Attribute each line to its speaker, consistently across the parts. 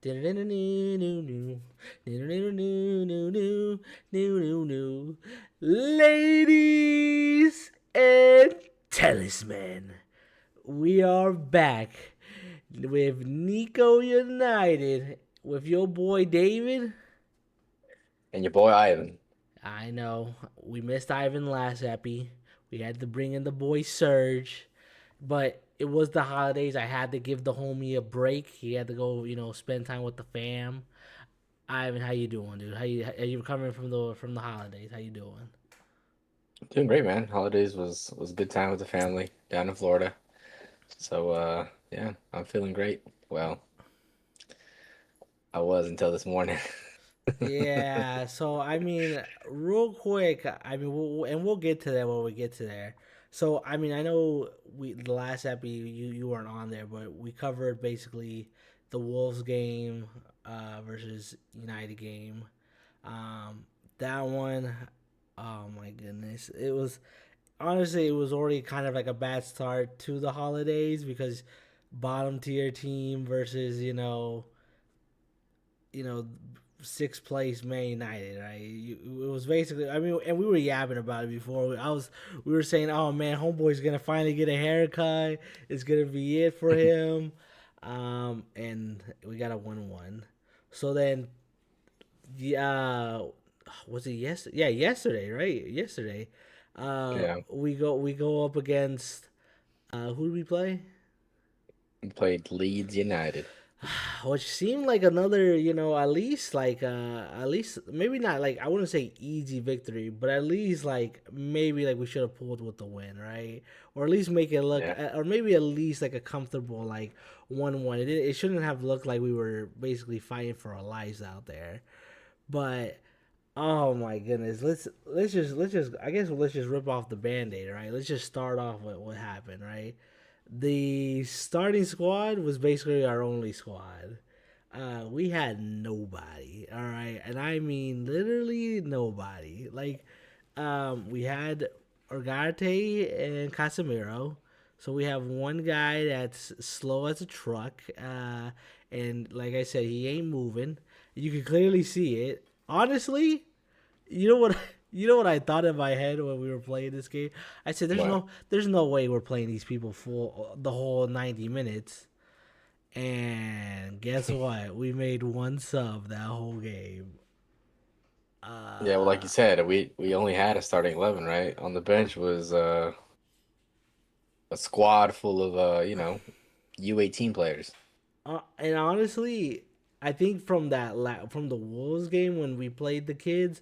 Speaker 1: Ladies and talisman, we are back with Niko United with your boy David.
Speaker 2: And your boy Ivan.
Speaker 1: I know we missed Ivan last epi. We had to bring in the boy Serge, but it was the holidays. I had to give the homie a break. He had to go, spend time with the fam. Ivan, how you doing, dude? Are you recovering from the holidays? How you doing?
Speaker 2: Doing great, man. Holidays was a good time with the family down in Florida. So yeah, I'm feeling great. Well, I was until this morning.
Speaker 1: Yeah. So I mean, real quick. I mean, we'll get to that when we get to there. So I mean, I know the last epi you weren't on there, but we covered basically the Wolves game versus United game. Um, that one, oh my goodness, it was honestly it was already kind of like a bad start to the holidays because bottom tier team versus you know sixth place Man United, right? It was basically, I mean, and we were yapping about it before. We were saying, oh man, homeboy's gonna finally get a haircut. It's gonna be it for him, and we got a 1-1. So then, yeah, was it yesterday? Yeah, yesterday, right? Yesterday,
Speaker 2: Yeah,
Speaker 1: we go up against who do we play?
Speaker 2: we played Leeds United.
Speaker 1: Which seemed like another, at least maybe not like, I wouldn't say easy victory, but at least like maybe like we should have pulled with the win, right? Or at least make it look,
Speaker 2: Yeah,
Speaker 1: or maybe at least like a comfortable like 1-1. It shouldn't have looked like we were basically fighting for our lives out there, but. Oh my goodness! Let's just I guess let's just rip off the band-aid, right? Let's just start off with what happened, right? The starting squad was basically our only squad. We had nobody, all right, and I mean literally nobody. Like, we had Orgarte and Casemiro, so we have one guy that's slow as a truck, and like I said, he ain't moving. You can clearly see it. Honestly, you know what? You know what I thought in my head when we were playing this game? I said,
Speaker 2: what?
Speaker 1: there's no way we're playing these people full the whole 90 minutes." And guess what? We made one sub that whole game.
Speaker 2: Yeah, well, like you said, we only had a starting 11, right? On the bench was a squad full of U18 players.
Speaker 1: And honestly, I think from from the Wolves game when we played the kids,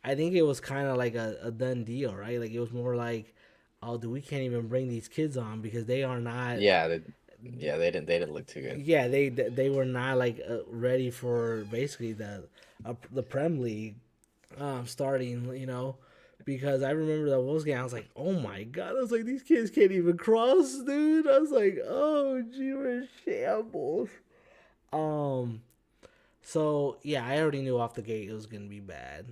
Speaker 1: I think it was kind of like a done deal, right? Like it was more like, oh, dude, we can't even bring these kids on because they are not.
Speaker 2: Yeah, they didn't look too good.
Speaker 1: Yeah, they were not like ready for basically the Prem League starting, because I remember that Wolves game. I was like, oh my god! I was like, these kids can't even cross, dude. I was like, oh, gee, we're shambles. Um, so yeah, I already knew off the gate it was gonna be bad.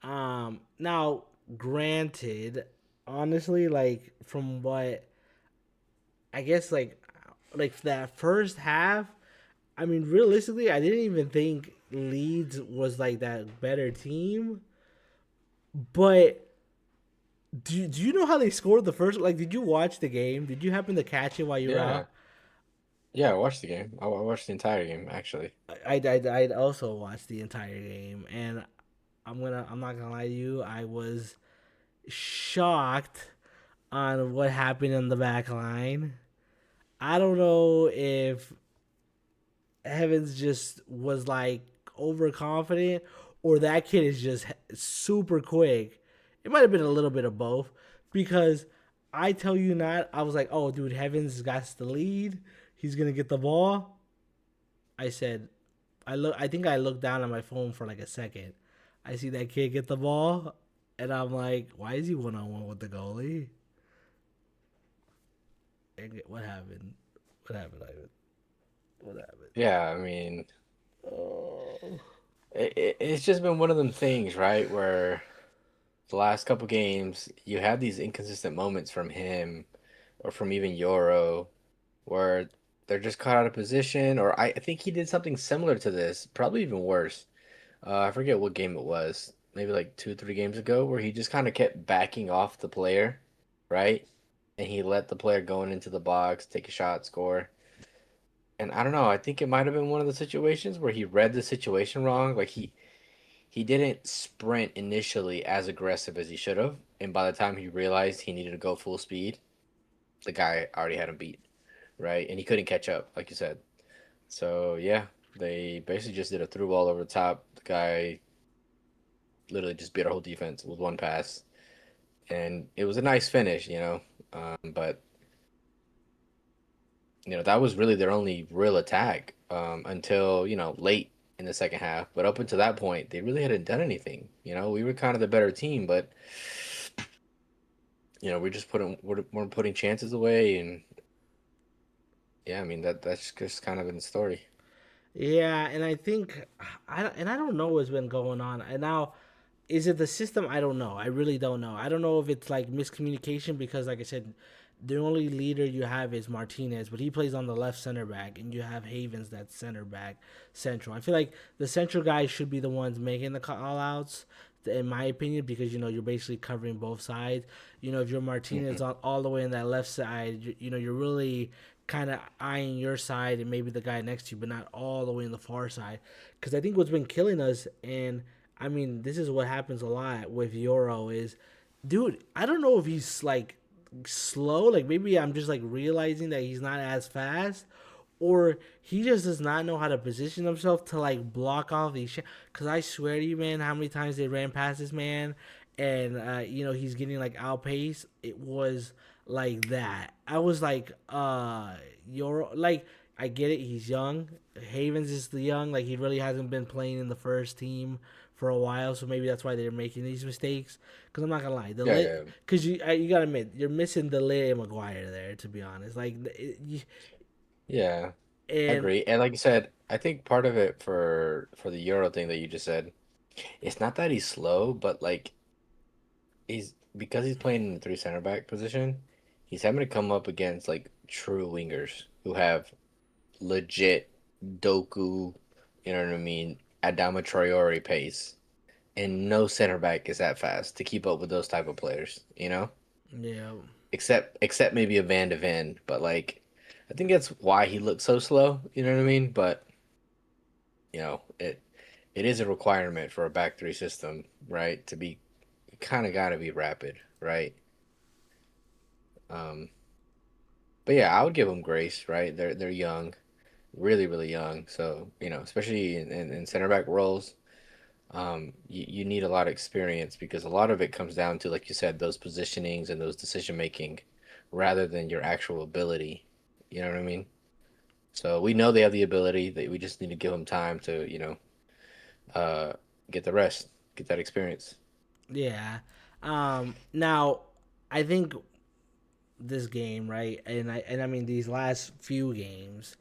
Speaker 1: Now granted, honestly, like from what I guess like that first half, I mean, realistically, I didn't even think Leeds was like that better team. But do you know how they scored the first? Like, did you watch the game? Did you happen to catch it while you were
Speaker 2: Yeah,
Speaker 1: out?
Speaker 2: yeah, I watched the game. I watched the entire game actually.
Speaker 1: I also watched the entire game, and I'm not gonna lie to you, I was shocked on what happened in the back line. I don't know if Evans just was like overconfident, or that kid is just super quick. It might have been a little bit of both, because I tell you not, I was like, oh, dude, Heavens got the lead. He's gonna get the ball. I said, I think I looked down at my phone for like a second. I see that kid get the ball, and I'm like, why is he 1-on-1 with the goalie? And what happened? What happened, Ivan? What happened?
Speaker 2: Yeah, I mean,
Speaker 1: Oh.
Speaker 2: it's just been one of them things, right? Where the last couple games, you had these inconsistent moments from him or from even Euro, where they're just caught out of position, or I think he did something similar to this, probably even worse. I forget what game it was, maybe like 2, 3 games ago, where he just kind of kept backing off the player, right? And he let the player go into the box, take a shot, score. And I don't know, I think it might have been one of the situations where he read the situation wrong. Like he didn't sprint initially as aggressive as he should have, and by the time he realized he needed to go full speed, the guy already had him beat, right? And he couldn't catch up, like you said. So yeah, they basically just did a through ball over the top. The guy literally just beat our whole defense with one pass, and it was a nice finish, you know. But that was really their only real attack until late in the second half. But up until that point, they really hadn't done anything. We were kind of the better team, but we're just we're putting chances away, and yeah, I mean that's just kind of in the story.
Speaker 1: Yeah, and I think I don't know what's been going on. And now, is it the system? I don't know. I really don't know. I don't know if it's like miscommunication because, like I said, the only leader you have is Martinez, but he plays on the left center back, and you have Havens that's center back central. I feel like the central guys should be the ones making the call outs, in my opinion, because you're basically covering both sides. If you're Martinez
Speaker 2: Hmm.
Speaker 1: on all the way in that left side, you're really kind of eyeing your side and maybe the guy next to you, but not all the way in the far side. Because I think what's been killing us, and I mean, this is what happens a lot with Euro is, dude, I don't know if he's like slow. Like maybe I'm just like realizing that he's not as fast, or he just does not know how to position himself to like block off these shit. Cause I swear to you, man, how many times they ran past this man, and he's getting like outpaced. It was like that. I was like, you're like, I get it. He's young. Havens is the young. Like he really hasn't been playing in the first team for a while, so maybe that's why they're making these mistakes. Because I'm not gonna lie, the
Speaker 2: Yeah,
Speaker 1: lit.
Speaker 2: yeah,
Speaker 1: Because you gotta admit you're missing the lit and Maguire there. To be honest, like
Speaker 2: yeah. I
Speaker 1: and
Speaker 2: agree. And like you said, I think part of it for the Euro thing that you just said, it's not that he's slow, but like he's because he's playing in the three center back position, he's having to come up against like true wingers who have legit Doku, you know what I mean, Adama Traore pace. And no center back is that fast to keep up with those type of players.
Speaker 1: yeah,
Speaker 2: Except maybe a Van de Ven, but like I think that's why he looks so slow, you know what I mean? But it is a requirement for a back three system, right? To be kind of got to be rapid, right? Um, but yeah, I would give them grace, right? They're young, really really young, so especially in center back roles, you need a lot of experience because a lot of it comes down to, like you said, those positionings and those decision making, rather than your actual ability. You know what I mean? So we know they have the ability that we just need to give them time to uh, get the rest, get that experience.
Speaker 1: yeah. Now I think this game, right, and I mean these last few games,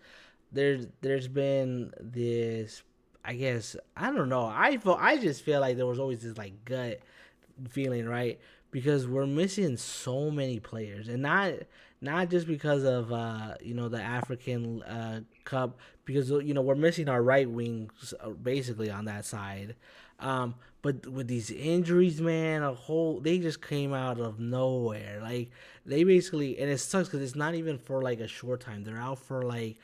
Speaker 1: there's been this. I guess I don't know. I just feel like there was always this like gut feeling, right? Because we're missing so many players, and not just because of the African Cup, because we're missing our right wings basically on that side. But with these injuries, man, they just came out of nowhere. Like they basically, and it sucks because it's not even for like a short time. They're out for like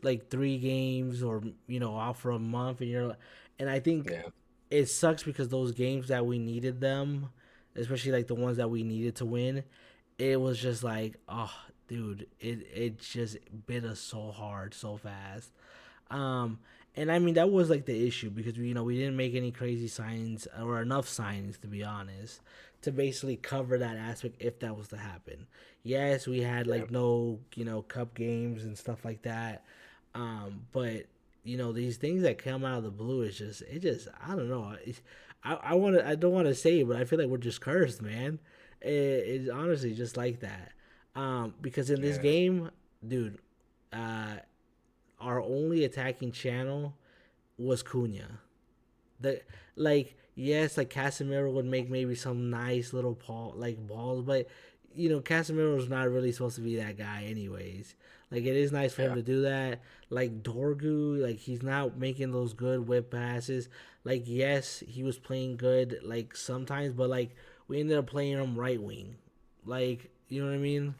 Speaker 1: like 3 games, or out for a month, and I think
Speaker 2: Yeah,
Speaker 1: it sucks because those games that we needed them, especially like the ones that we needed to win, it was just like, oh, dude, it just bit us so hard, so fast. Um, and I mean that was like the issue because we didn't make any crazy signs or enough signs to be honest to basically cover that aspect if that was to happen. Yes, we had
Speaker 2: yeah,
Speaker 1: like no cup games and stuff like that, but these things that come out of the blue is just I don't know. I don't want to say it, but I feel like we're just cursed, man. It's honestly just like that. Because in this
Speaker 2: yeah,
Speaker 1: game, dude, uh, our only attacking channel was Cunha. The Like yes, like Casemiro would make maybe some nice little balls, but Casemiro's not really supposed to be that guy, anyways. Like, it is nice for him
Speaker 2: Yeah.
Speaker 1: to do that. Like, Dorgu, like, he's not making those good whip passes. Like, yes, he was playing good, like, sometimes, but, like, we ended up playing him right wing. Like, you know what I mean?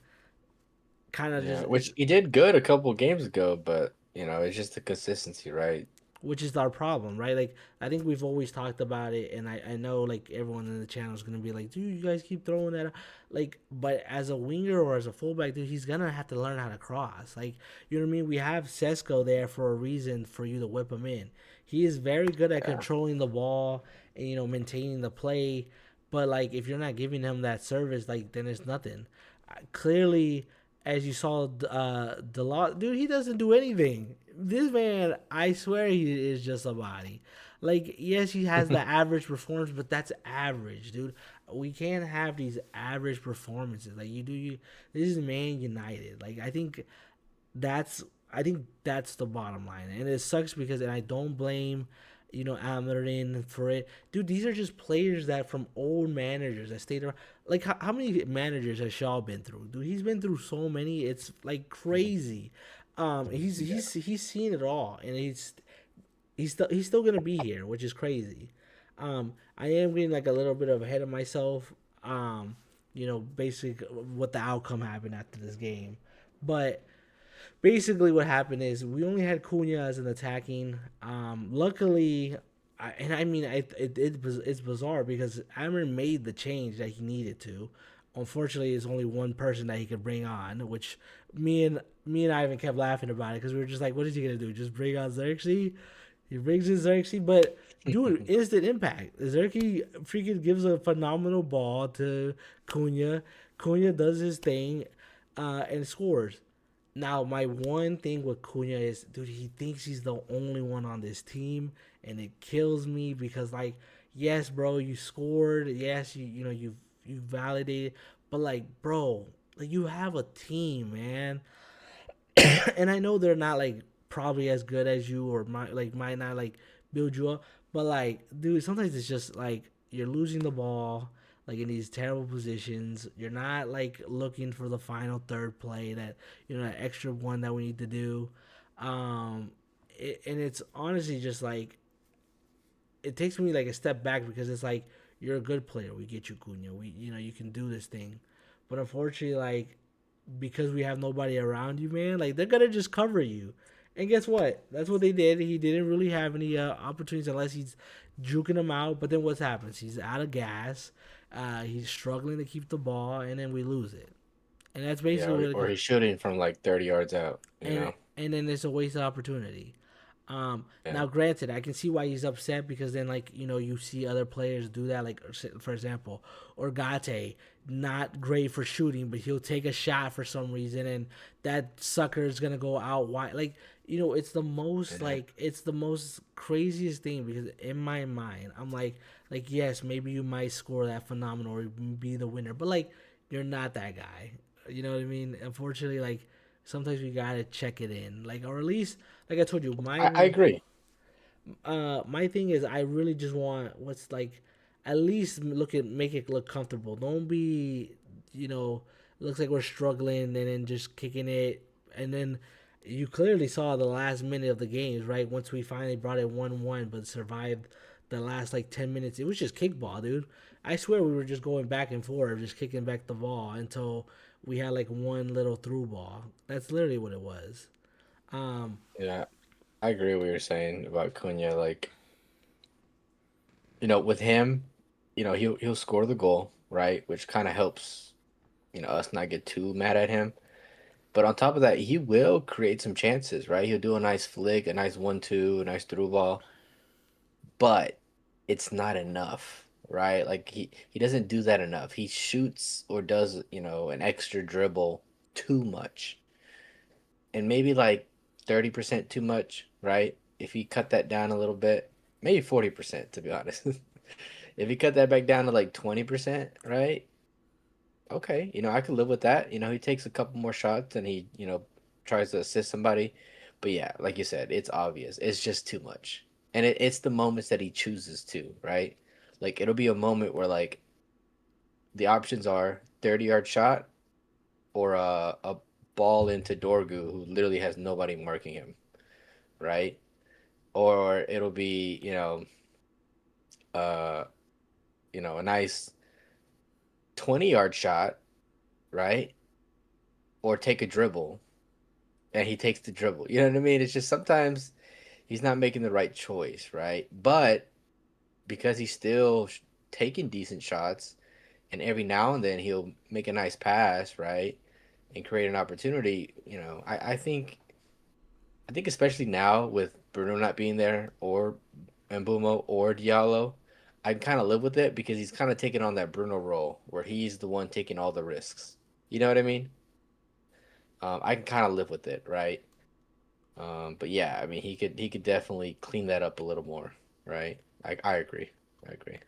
Speaker 1: Kind of
Speaker 2: Yeah,
Speaker 1: just
Speaker 2: which
Speaker 1: is,
Speaker 2: he did good a couple of games ago, but it's just the consistency, right?
Speaker 1: which is our problem, right? Like, I think we've always talked about it, and I know like everyone in the channel is gonna be like, dude, you guys keep throwing that out. Like, but as a winger or as a fullback, dude, he's gonna have to learn how to cross. Like, you know what I mean? We have Sesko there for a reason, for you to whip him in. He is very good at
Speaker 2: Yeah.
Speaker 1: controlling the ball and maintaining the play, but like if you're not giving him that service, like then it's nothing. Clearly, as you saw, the law, dude, he doesn't do anything. This man, I swear, he is just a body. Like, yes, he has the average performance, but that's average, dude. We can't have these average performances. Like, this is Man United. Like, that's I think that's the bottom line, and it sucks because, and I don't blame, Amorim for it, dude. These are just players that from old managers that stayed around. Like, how many managers has Shaw been through, dude? He's been through so many. It's like crazy.
Speaker 2: Yeah.
Speaker 1: He's seen it all, and he's still gonna be here, which is crazy. I am getting like a little bit of ahead of myself. Basically what the outcome happened after this game, but basically what happened is we only had Cunha as an attacking. Luckily, I mean, it's bizarre because Amber made the change that he needed to. Unfortunately, it's only one person that he could bring on, which me and Ivan kept laughing about it because we were just like, "What is he gonna do? Just bring on Xerxes?" He brings in Xerxes, but dude, instant impact. Xerxes freaking gives a phenomenal ball to Cunha. Cunha does his thing, and scores. Now, my one thing with Cunha is, dude, he thinks he's the only one on this team, and it kills me because, like, yes, bro, you scored, yes, you validated, but like, bro, like you have a team, man, and I know they're not like probably as good as you or might not like build you up, but like, dude, sometimes it's just like you're losing the ball like in these terrible positions. You're not like looking for the final third play that that extra one that we need to do. Um, and it's honestly just like it takes me like a step back because it's like you're a good player. We get you, Cunha. You can do this thing, but unfortunately, like because we have nobody around you, man, like they're gonna just cover you. And guess what? That's what they did. He didn't really have any opportunities unless he's juking them out. But then what happens? He's out of gas. He's struggling to keep the ball, and then we lose it. And that's
Speaker 2: Yeah,
Speaker 1: basically what
Speaker 2: or
Speaker 1: it.
Speaker 2: he's shooting from like 30 yards out,
Speaker 1: And then it's a waste of opportunity.
Speaker 2: Yeah.
Speaker 1: Now, granted, I can see why he's upset because then, like you see other players do that. Like, for example, Orgate, not great for shooting, but he'll take a shot for some reason, and that sucker is gonna go out wide. Like,
Speaker 2: Yeah.
Speaker 1: it's the most craziest thing because in my mind, I'm like yes, maybe you might score that phenomenal or be the winner, but like you're not that guy. You know what I mean? Unfortunately, like sometimes we gotta check it in, like or at least like I told you,
Speaker 2: I agree.
Speaker 1: my thing is I really just want what's like at least make it look comfortable. Don't be you know looks like we're struggling and then just kicking it and then you clearly saw the last minute of the games right once we finally brought it 1-1 but survived the last like 10 minutes. It was just kickball, dude. I swear we were just going back and forth just kicking back the ball until we had like one little through ball. That's literally what it was. um
Speaker 2: Yeah, I agree with what you're saying about Cunha. Like, with him, he'll score the goal, right? Which kind of helps, us not get too mad at him. But on top of that, he will create some chances, right? He'll do a nice flick, a nice 1-2, a nice through ball, but it's not enough, right? Like he doesn't do that enough. He shoots or does, an extra dribble too much. And maybe like 30% too much, right? If he cut that down a little bit, maybe 40% to be honest. If he cut that back down to like 20%, right? Okay, I could live with that. He takes a couple more shots and he, tries to assist somebody. But yeah, like you said, it's obvious. It's just too much. And it's the moments that he chooses to, right? Like it'll be a moment where like the options are 30-yard shot or a ball into Dorgu, who literally has nobody marking him, right? Or it'll be, uh, a nice 20-yard shot, right? Or take a dribble, and he takes the dribble. You know what I mean? It's just sometimes he's not making the right choice, right? But because he's still taking decent shots, and every now and then he'll make a nice pass, right, and create an opportunity. I think especially now with Bruno not being there, or Mbumo or Diallo, I kind of live with it because he's kind of taking on that Bruno role where he's the one taking all the risks. You know what I mean? I can kind of live with it, right? But yeah, I mean, he could definitely clean that up a little more, right? I agree. I agree.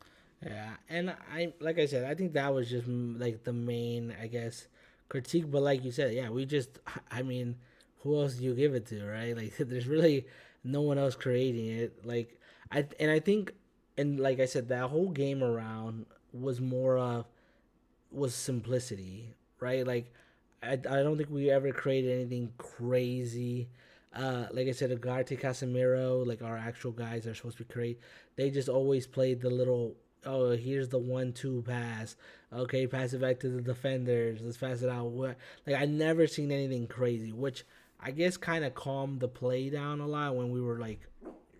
Speaker 1: Yeah, and I like I said, I think that was just like the main, I guess, critique. But like you said, yeah, we just, I mean, who else do you give it to, right? Like, there's really no one else creating it. Like, I think, and like I said, that whole game around was more of was simplicity, right? Like, I don't think we ever created anything crazy. Like I said, Agarte, Casemiro, like our actual guys are supposed to be great. They just always played the little, oh, here's the 1-2 pass. Okay, pass it back to the defenders. Let's pass it out. Like, I never seen anything crazy, which I guess kind of calmed the play down a lot when we were like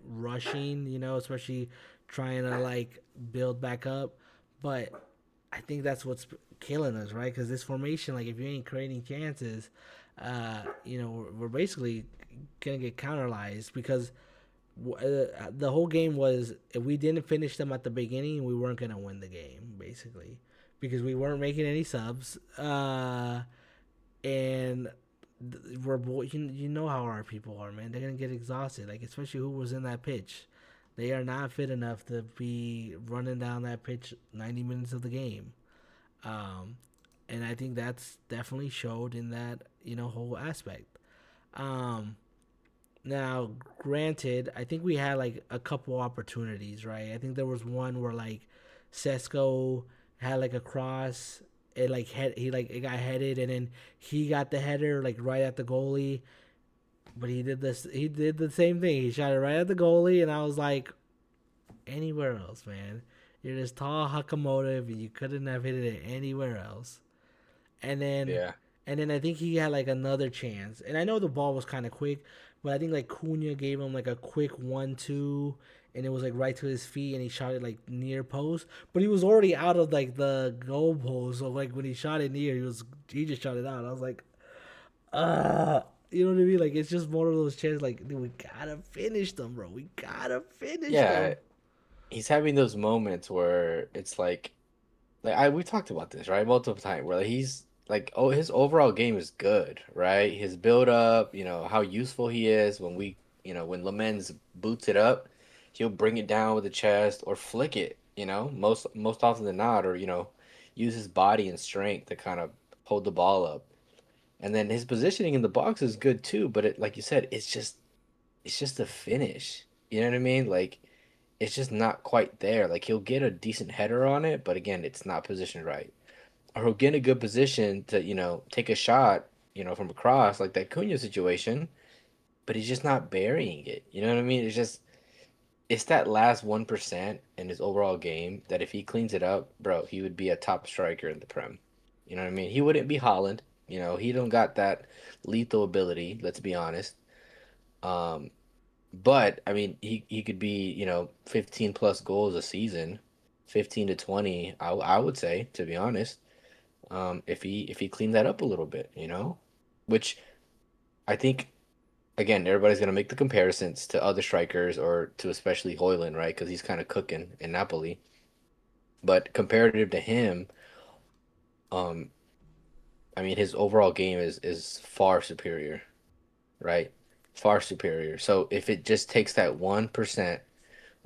Speaker 1: rushing, especially trying to like build back up. But I think that's what's killing us, right? Because this formation, like, if you ain't creating chances, we're basically gonna get counteralized because the whole game was if we didn't finish them at the beginning, we weren't gonna win the game, basically, because we weren't making any subs, and you know how our people are, man. They're gonna get exhausted, like especially who was in that pitch. They are not fit enough to be running down that pitch 90 minutes of the game. Um, and I think that's definitely showed in that whole aspect. Um, Now, granted, I think we had like a couple opportunities, right? I think there was one where like Sesko had like a cross. It like it got headed, and then he got the header like right at the goalie. But he did this. He did the same thing. He shot it right at the goalie, and I was like, anywhere else, man. You're this tall Hakamoto, and you couldn't have hit it anywhere else. And then
Speaker 2: Yeah.
Speaker 1: I think he had like another chance. And I know the ball was kind of quick, but I think like Cunha gave him like a quick 1-2, and it was like right to his feet, and he shot it like near post. But he was already out of like the goal post, so like when he shot it near, he just shot it out. I was like, you know what I mean? Like, it's just one of those chances. Like, dude, we gotta finish them, bro. We gotta finish
Speaker 2: Yeah,
Speaker 1: them.
Speaker 2: he's having those moments where it's like we talked about this, right? Multiple times where like, he's like, oh, his overall game is good, right? His build up, how useful he is when Lamens boots it up, he'll bring it down with the chest or flick it, most often than not, or use his body and strength to kind of hold the ball up. And then his positioning in the box is good too, but like you said, it's just a finish. You know what I mean? Like it's just not quite there. Like he'll get a decent header on it, but again, it's not positioned right. Or he'll get in a good position to, take a shot, from across, like that Cunha situation, but he's just not burying it. You know what I mean? It's that last 1% in his overall game that if he cleans it up, bro, he would be a top striker in the Prem. You know what I mean? He wouldn't be Holland. He don't got that lethal ability, let's be honest. Um, but I mean, he could be, 15 plus goals a season, 15 to 20, I would say, to be honest. If he cleaned that up a little bit, which I think again everybody's gonna make the comparisons to other strikers or to especially Hoyland, right? Because he's kind of cooking in Napoli. But comparative to him, um, I mean, his overall game is far superior, right? Far superior. So if it just takes that 1%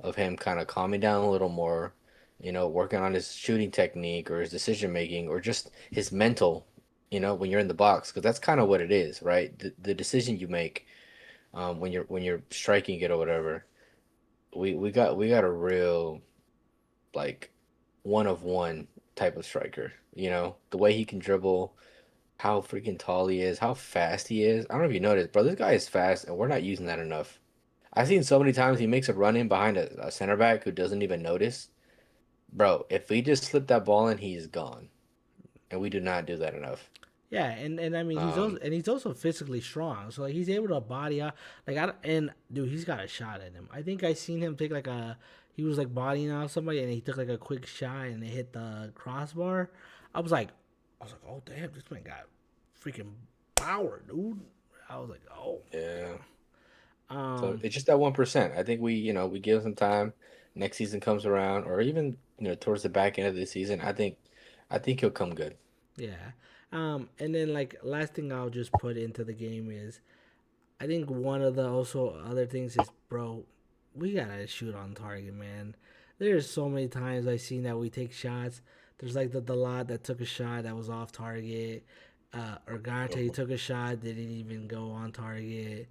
Speaker 2: of him kind of calming down a little more, working on his shooting technique or his decision making or just his mental, when you're in the box, because that's kind of what it is, right? The decision you make when you're striking it or whatever. We got a real like one of one type of striker. You know, the way he can dribble, how freaking tall he is, how fast he is. I don't know if you noticed, bro. This guy is fast, and we're not using that enough. I've seen so many times he makes a run in behind a center back who doesn't even notice. Bro, if we just slip that ball in, he's gone, and we do not do that enough.
Speaker 1: Yeah, and I mean
Speaker 2: Um,
Speaker 1: he's also physically strong, so like he's able to body out. Like and dude, he's got a shot in him. I think I seen him take like a he was like bodying out somebody and he took like a quick shot and it hit the crossbar. I was like, oh damn, this man got freaking power, dude. I was like, oh,
Speaker 2: yeah. So
Speaker 1: um,
Speaker 2: it's just that 1%. I think we give him some time. Next season comes around, or even towards the back end of the season. I think he'll come good.
Speaker 1: yeah. And then like last thing I'll just put into the game is I think one of the also other things is, bro, we gotta shoot on target, man. There's so many times I've seen that we take shots. There's like the lot that took a shot that was off target. Organte
Speaker 2: Mhm.
Speaker 1: took a shot, didn't even go on target.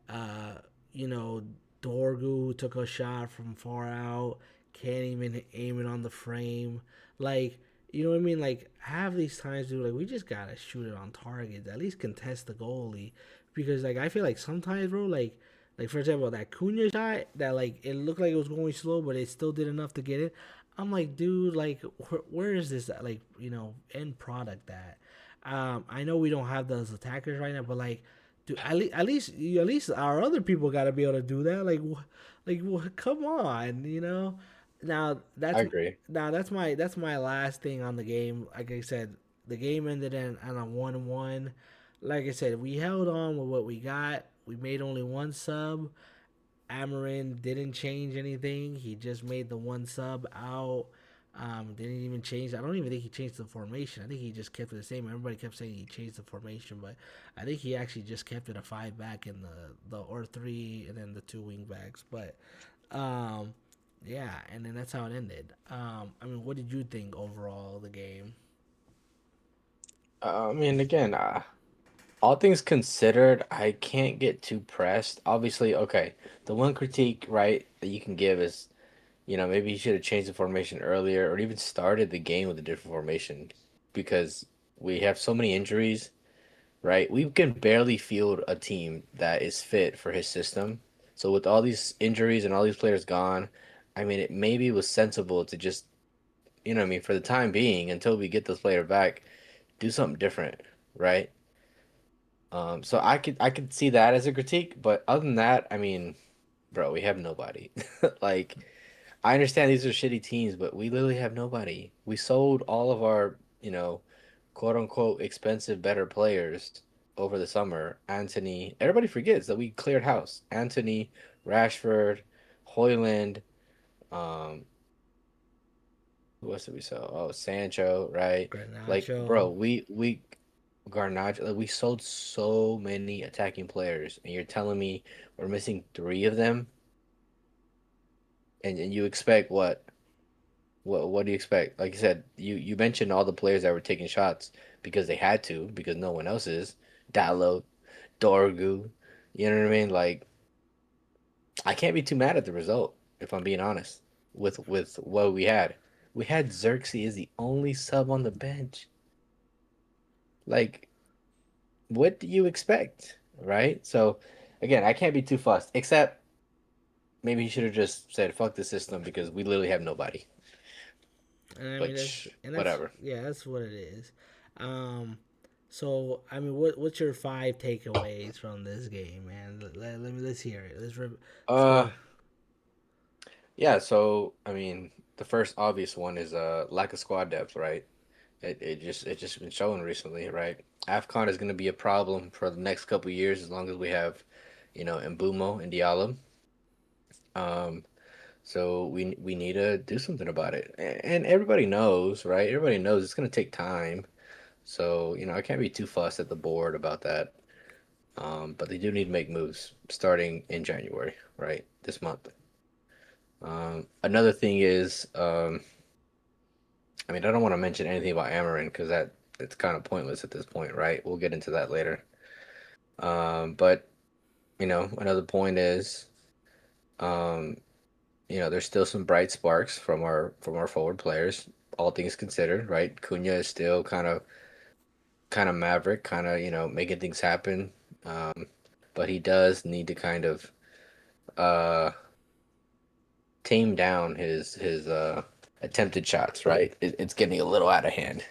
Speaker 1: Uh, you know, Dorgu took a shot from far out, can't even aim it on the frame. Like, you know what I mean? Like, half these times, dude, like, we just gotta shoot it on target. At least contest the goalie. Because, like, I feel like sometimes, bro, like for example, that Cunha shot that like it looked like it was going slow, but it still did enough to get it. I'm like, dude, like, where is this like end product at? I know we don't have those attackers right now, but like, dude, at least our other people got to be able to do that. Come on, you know. Now
Speaker 2: I
Speaker 1: that's
Speaker 2: agree.
Speaker 1: now that's my last thing on the game. Like I said, the game ended on a 1-1. Like I said, we held on with what we got. We made only one sub. Amarin didn't change anything. He just made the one sub out. Didn't even change. I don't even think he changed the formation. I think he just kept it the same. Everybody kept saying he changed the formation, but I think he actually just kept it a five back in the or three, and then the two wing backs. But um, yeah, and then that's how it ended. I mean, what did you think overall of the game?
Speaker 2: I mean, again, all things considered, I can't get too pressed. Obviously, okay, the one critique, right, that you can give is, maybe you should have changed the formation earlier or even started the game with a different formation because we have so many injuries, right? We can barely field a team that is fit for his system. So with all these injuries and all these players gone, I mean, it maybe was sensible to just, what I mean, for the time being, until we get this player back, do something different, right? So I could see that as a critique, but other than that, I mean, bro, we have nobody. Like, I understand these are shitty teams, but we literally have nobody. We sold all of our, quote unquote expensive better players over the summer. Anthony, everybody forgets that we cleared house. Anthony, Rashford, Hoyland, um, who else did we sell? Oh, Sancho, right? Like, bro,
Speaker 1: Garnacho.
Speaker 2: we Garnacho, like, we sold so many attacking players, and you're telling me we're missing three of them, and you expect what? What do you expect? Like you said, you mentioned all the players that were taking shots because they had to, because no one else is. Dallo, Dorgu, you know what I mean? Like, I can't be too mad at the result, if I'm being honest, with what we had. We had Xerxes as the only sub on the bench. Like, what do you expect, right? So, again, I can't be too fussed, except maybe he should have just said, fuck the system because we literally have nobody.
Speaker 1: And I mean
Speaker 2: Which,
Speaker 1: that's
Speaker 2: whatever.
Speaker 1: yeah, that's what it is. Um, so I mean, what's your five takeaways from this game, man? Let's hear it. Let's
Speaker 2: Uh,
Speaker 1: go.
Speaker 2: yeah, so, I mean, the first obvious one is lack of squad depth, right? It just been showing recently, right? AFCON is going to be a problem for the next couple of years as long as we have, Mbumo and Diallo. Um, So we need to do something about it. And everybody knows, right? Everybody knows it's going to take time. So, I can't be too fussed at the board about that. But they do need to make moves starting in January, right? This month. Another thing is, I mean, I don't want to mention anything about Amarin because it's kind of pointless at this point, right? We'll get into that later. But another point is, um, there's still some bright sparks from our forward players. all things considered, right? Cunha is still kind of maverick, kind of making things happen. Um, but he does need to kind of uh, tame down his attempted shots, right? It's getting a little out of hand,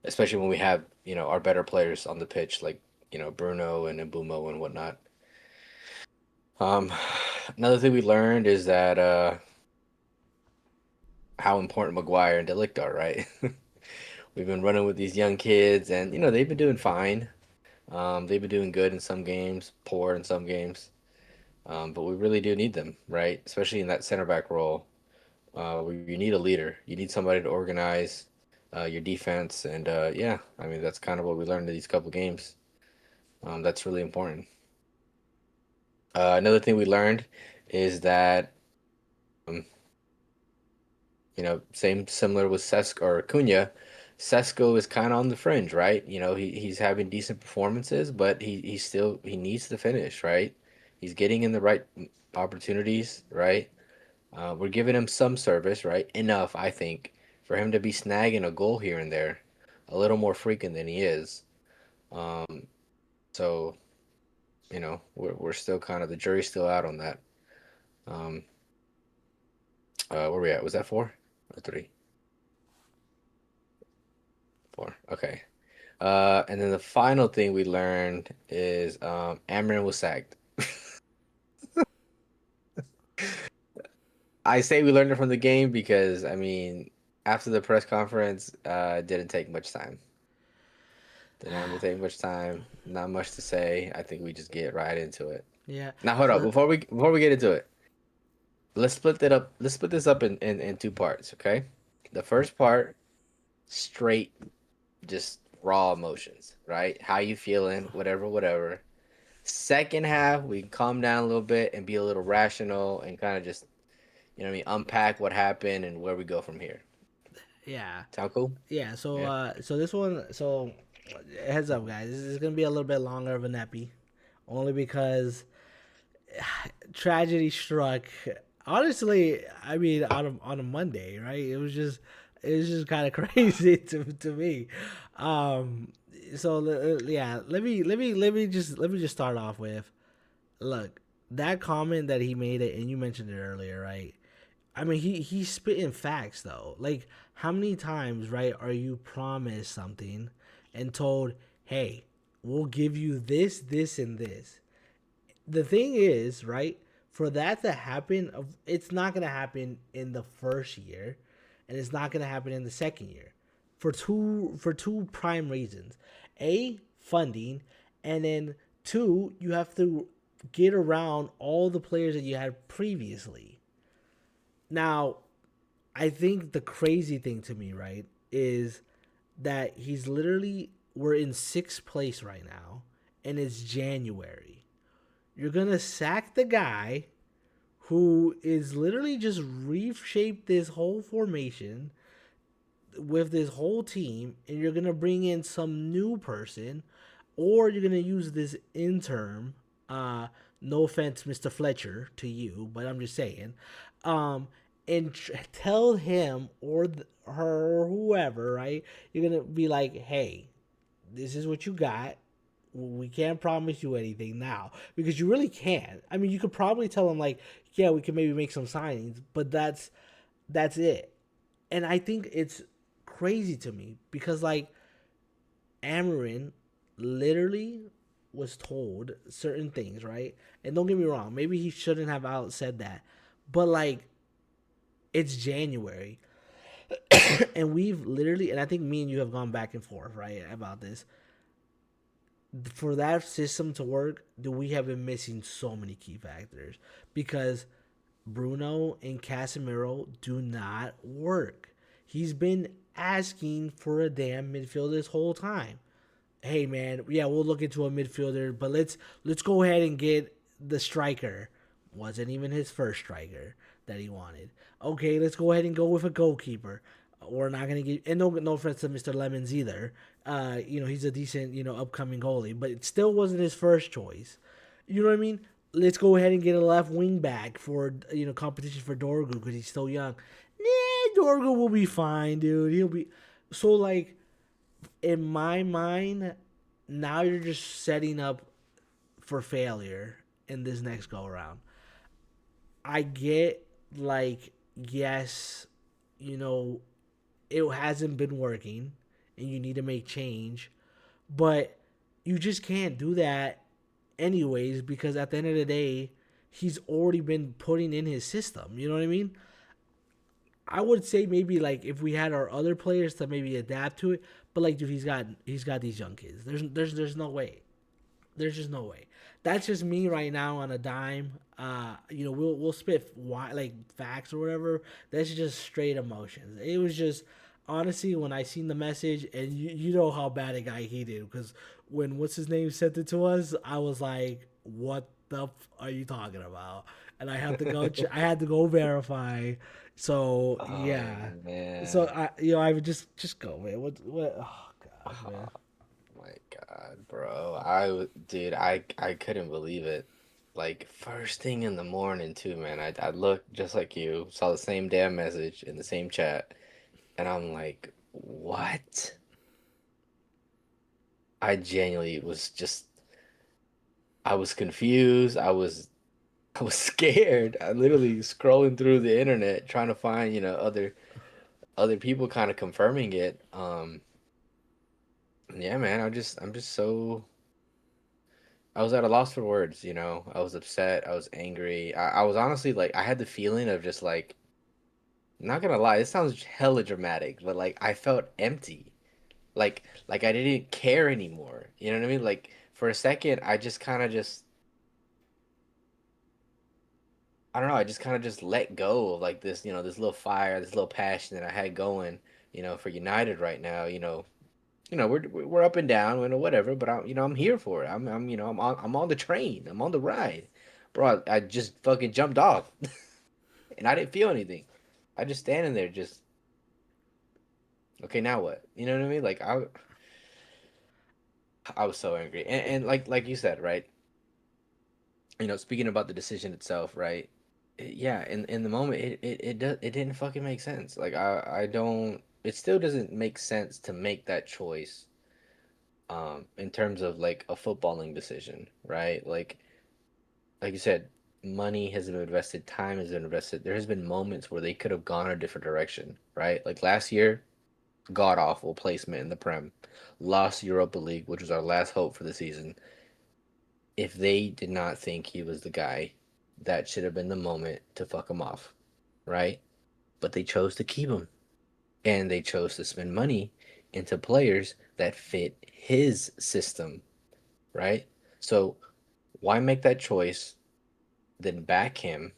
Speaker 2: especially when we have our better players on the pitch, like Bruno and Mbumo and whatnot. Um, Another thing we learned is that how important Maguire and Delict are, right? We've been running with these young kids, and they've been doing fine. They've been doing good in some games, poor in some games. But we really do need them, right? Especially in that center back role. Where you need a leader. You need somebody to organize your defense, and yeah, I mean that's kind of what we learned in these couple games. That's really important. Another thing we learned is that um, same similar with Sesko or Cunha. Sesko is kind of on the fringe, right? He's having decent performances, but he needs to finish, right? He's getting in the right opportunities, right? We're giving him some service, right? Enough, I think, for him to be snagging a goal here and there, a little more frequent than he is. Um, so we're still kind of the jury's still out on that. Um, where we at? Was that 4 or 3? 4. Okay. And then the final thing we learned is Amorim was sacked. I say we learned it from the game because I mean, after the press conference, it didn't take much time. Didn't have to take much time. Not much to say. I think we just get right into it.
Speaker 1: Yeah.
Speaker 2: Now hold up
Speaker 1: So
Speaker 2: before we get into it. Let's split that up. Let's split this up in two parts, okay? The first part, straight, just raw emotions, right? How you feeling? Whatever, whatever. Second half, we can calm down a little bit and be a little rational and kind of just, what I mean, unpack what happened and where we go from here.
Speaker 1: yeah,
Speaker 2: Sound cool?
Speaker 1: yeah. So
Speaker 2: Yeah.
Speaker 1: so this one, so heads up, guys. This is gonna be a little bit longer of an epi, only because tragedy struck. Honestly, I mean, on a Monday, right? It was just kind of crazy to me. Um, so yeah, let me just start off with, look, that comment that he made it, and you mentioned it earlier, right? I mean, he's spitting facts though. Like, how many times, right, are you promised something and told, "Hey, we'll give you this, this, and this." The thing is, right, for that to happen, it's not gonna happen in the first year, and it's not gonna happen in the second year, for two prime reasons: a, funding, and then two, you have to get around all the players that you had previously. Now, I think the crazy thing to me, right, is that we're in sixth place right now, and it's January. You're gonna sack the guy who is literally just reshaped this whole formation with this whole team, and you're gonna bring in some new person, or you're gonna use this interim. No offense, Mr. Fletcher, to you, but I'm just saying, um, and tell him or her or whoever, right? You're gonna be like, hey, this is what you got. We can't promise you anything now because you really can't. I mean, you could probably tell them like, yeah, we can maybe make some signings, but that's it. And I think it's crazy to me because like Amarin literally was told certain things, right? And don't get me wrong, maybe he shouldn't have out said that, but like it's January, and we've literally, and I think me and you have gone back and forth, right, about this. For that system to work, we have been missing so many key factors because Bruno and Casemiro do not work. He's been asking for a damn midfield this whole time. Hey man, yeah, we'll look into a midfielder, but let's go ahead and get the striker. Wasn't even his first striker that he wanted. Okay, let's go ahead and go with a goalkeeper. We're not gonna get, and no offense to Mr. Lemons either. He's a decent upcoming goalie, but it still wasn't his first choice. You know what I mean? Let's go ahead and get a left wing back for competition for Dorgu because he's still young. Nah, Dorgo will be fine, dude. He'll be so like in my mind. Now you're just setting up for failure in this next go around. I get like yes, you know, it hasn't been working and you need to make change, but you just can't do that anyways because at the end of the day, he's already been putting in his system. You know what I mean? I would say maybe like if we had our other players to maybe adapt to it, but like dude, he's got these young kids. There's no way. There's just no way. That's just me right now on a dime. We'll spit like facts or whatever. That's just straight emotions. It was just honestly when I seen the message and you know how bad it got heated because when what's his name sent it to us, I was like, what the are you talking about? And I had to go. I had to go verify. So
Speaker 2: Oh
Speaker 1: yeah. So
Speaker 2: man.
Speaker 1: I would just go man. What? Oh god,
Speaker 2: Oh
Speaker 1: man.
Speaker 2: my God, bro. Dude, I couldn't believe it. Like first thing in the morning too, man. I looked just like you, saw the same damn message in the same chat, and I'm like, what? I genuinely was just I was confused. I was scared. I literally scrolling through the internet trying to find, other people kind of confirming it. Yeah, man, I'm just so I was at a loss for words, you know. I was upset, I was angry. I was honestly like I had the feeling of just like not gonna lie, it sounds hella dramatic, but like I felt empty. Like I didn't care anymore. You know what I mean? Like for a second I just kind of just I don't know, I just kind of just let go of like this, this little fire, this little passion that I had going, for United right now, we're up and down and whatever, but I'm here for it. I'm on the train. I'm on the ride, bro. I just fucking jumped off, and I didn't feel anything. I just standing there, just okay. Now what? You know what I mean? Like I was so angry, and like you said, right? Speaking about the decision itself, right? Yeah, in the moment, it didn't fucking make sense. Like I don't. It still doesn't make sense to make that choice. In terms of like a footballing decision, right? Like you said, money has been invested, time has been invested. There has been moments where they could have gone a different direction, right? Like last year, god awful placement in the Prem, lost Europa League, which was our last hope for the season. If they did not think he was the guy, that should have been the moment to fuck him off, right? But they chose to keep him, and they chose to spend money into players that fit his system, right? So why make that choice, then back him,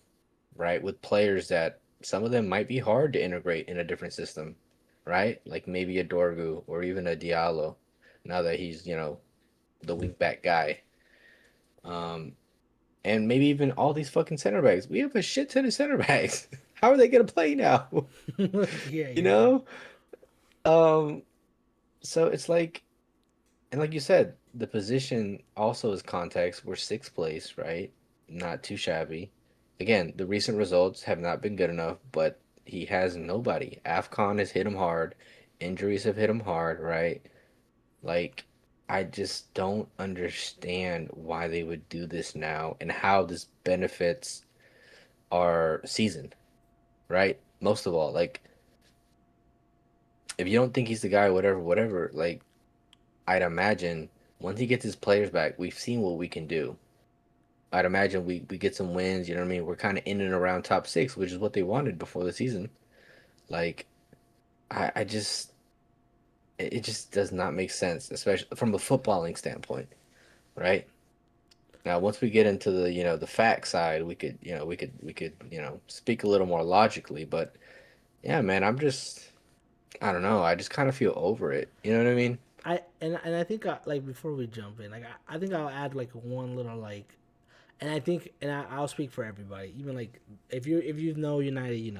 Speaker 2: right, with players that some of them might be hard to integrate in a different system, right? Like maybe a Dorgu or even a Diallo, now that he's, the wing back guy. Um, and maybe even all these fucking center backs. We have a shit ton of center backs. How are they gonna play now?
Speaker 1: Yeah,
Speaker 2: you
Speaker 1: yeah.
Speaker 2: know? Um, so it's like, and like you said, the position also is context. We're sixth place, right? Not too shabby. Again, the recent results have not been good enough, but he has nobody. AFCON has hit him hard. Injuries have hit him hard, right? Like, I just don't understand why they would do this now and how this benefits our season, right? Most of all, like, if you don't think he's the guy, whatever, whatever, like, I'd imagine once he gets his players back, we've seen what we can do. I'd imagine we get some wins, you know what I mean? We're kind of in and around top six, which is what they wanted before the season. Like, I just, it just does not make sense, especially from a footballing standpoint, right? Now, once we get into the, the fact side, we could, speak a little more logically. But yeah, man, I don't know. I just kind of feel over it. You know what I mean?
Speaker 1: I think like before we jump in, like I think I'll add like one little like, and I think I'll speak for everybody. Even like if you know United,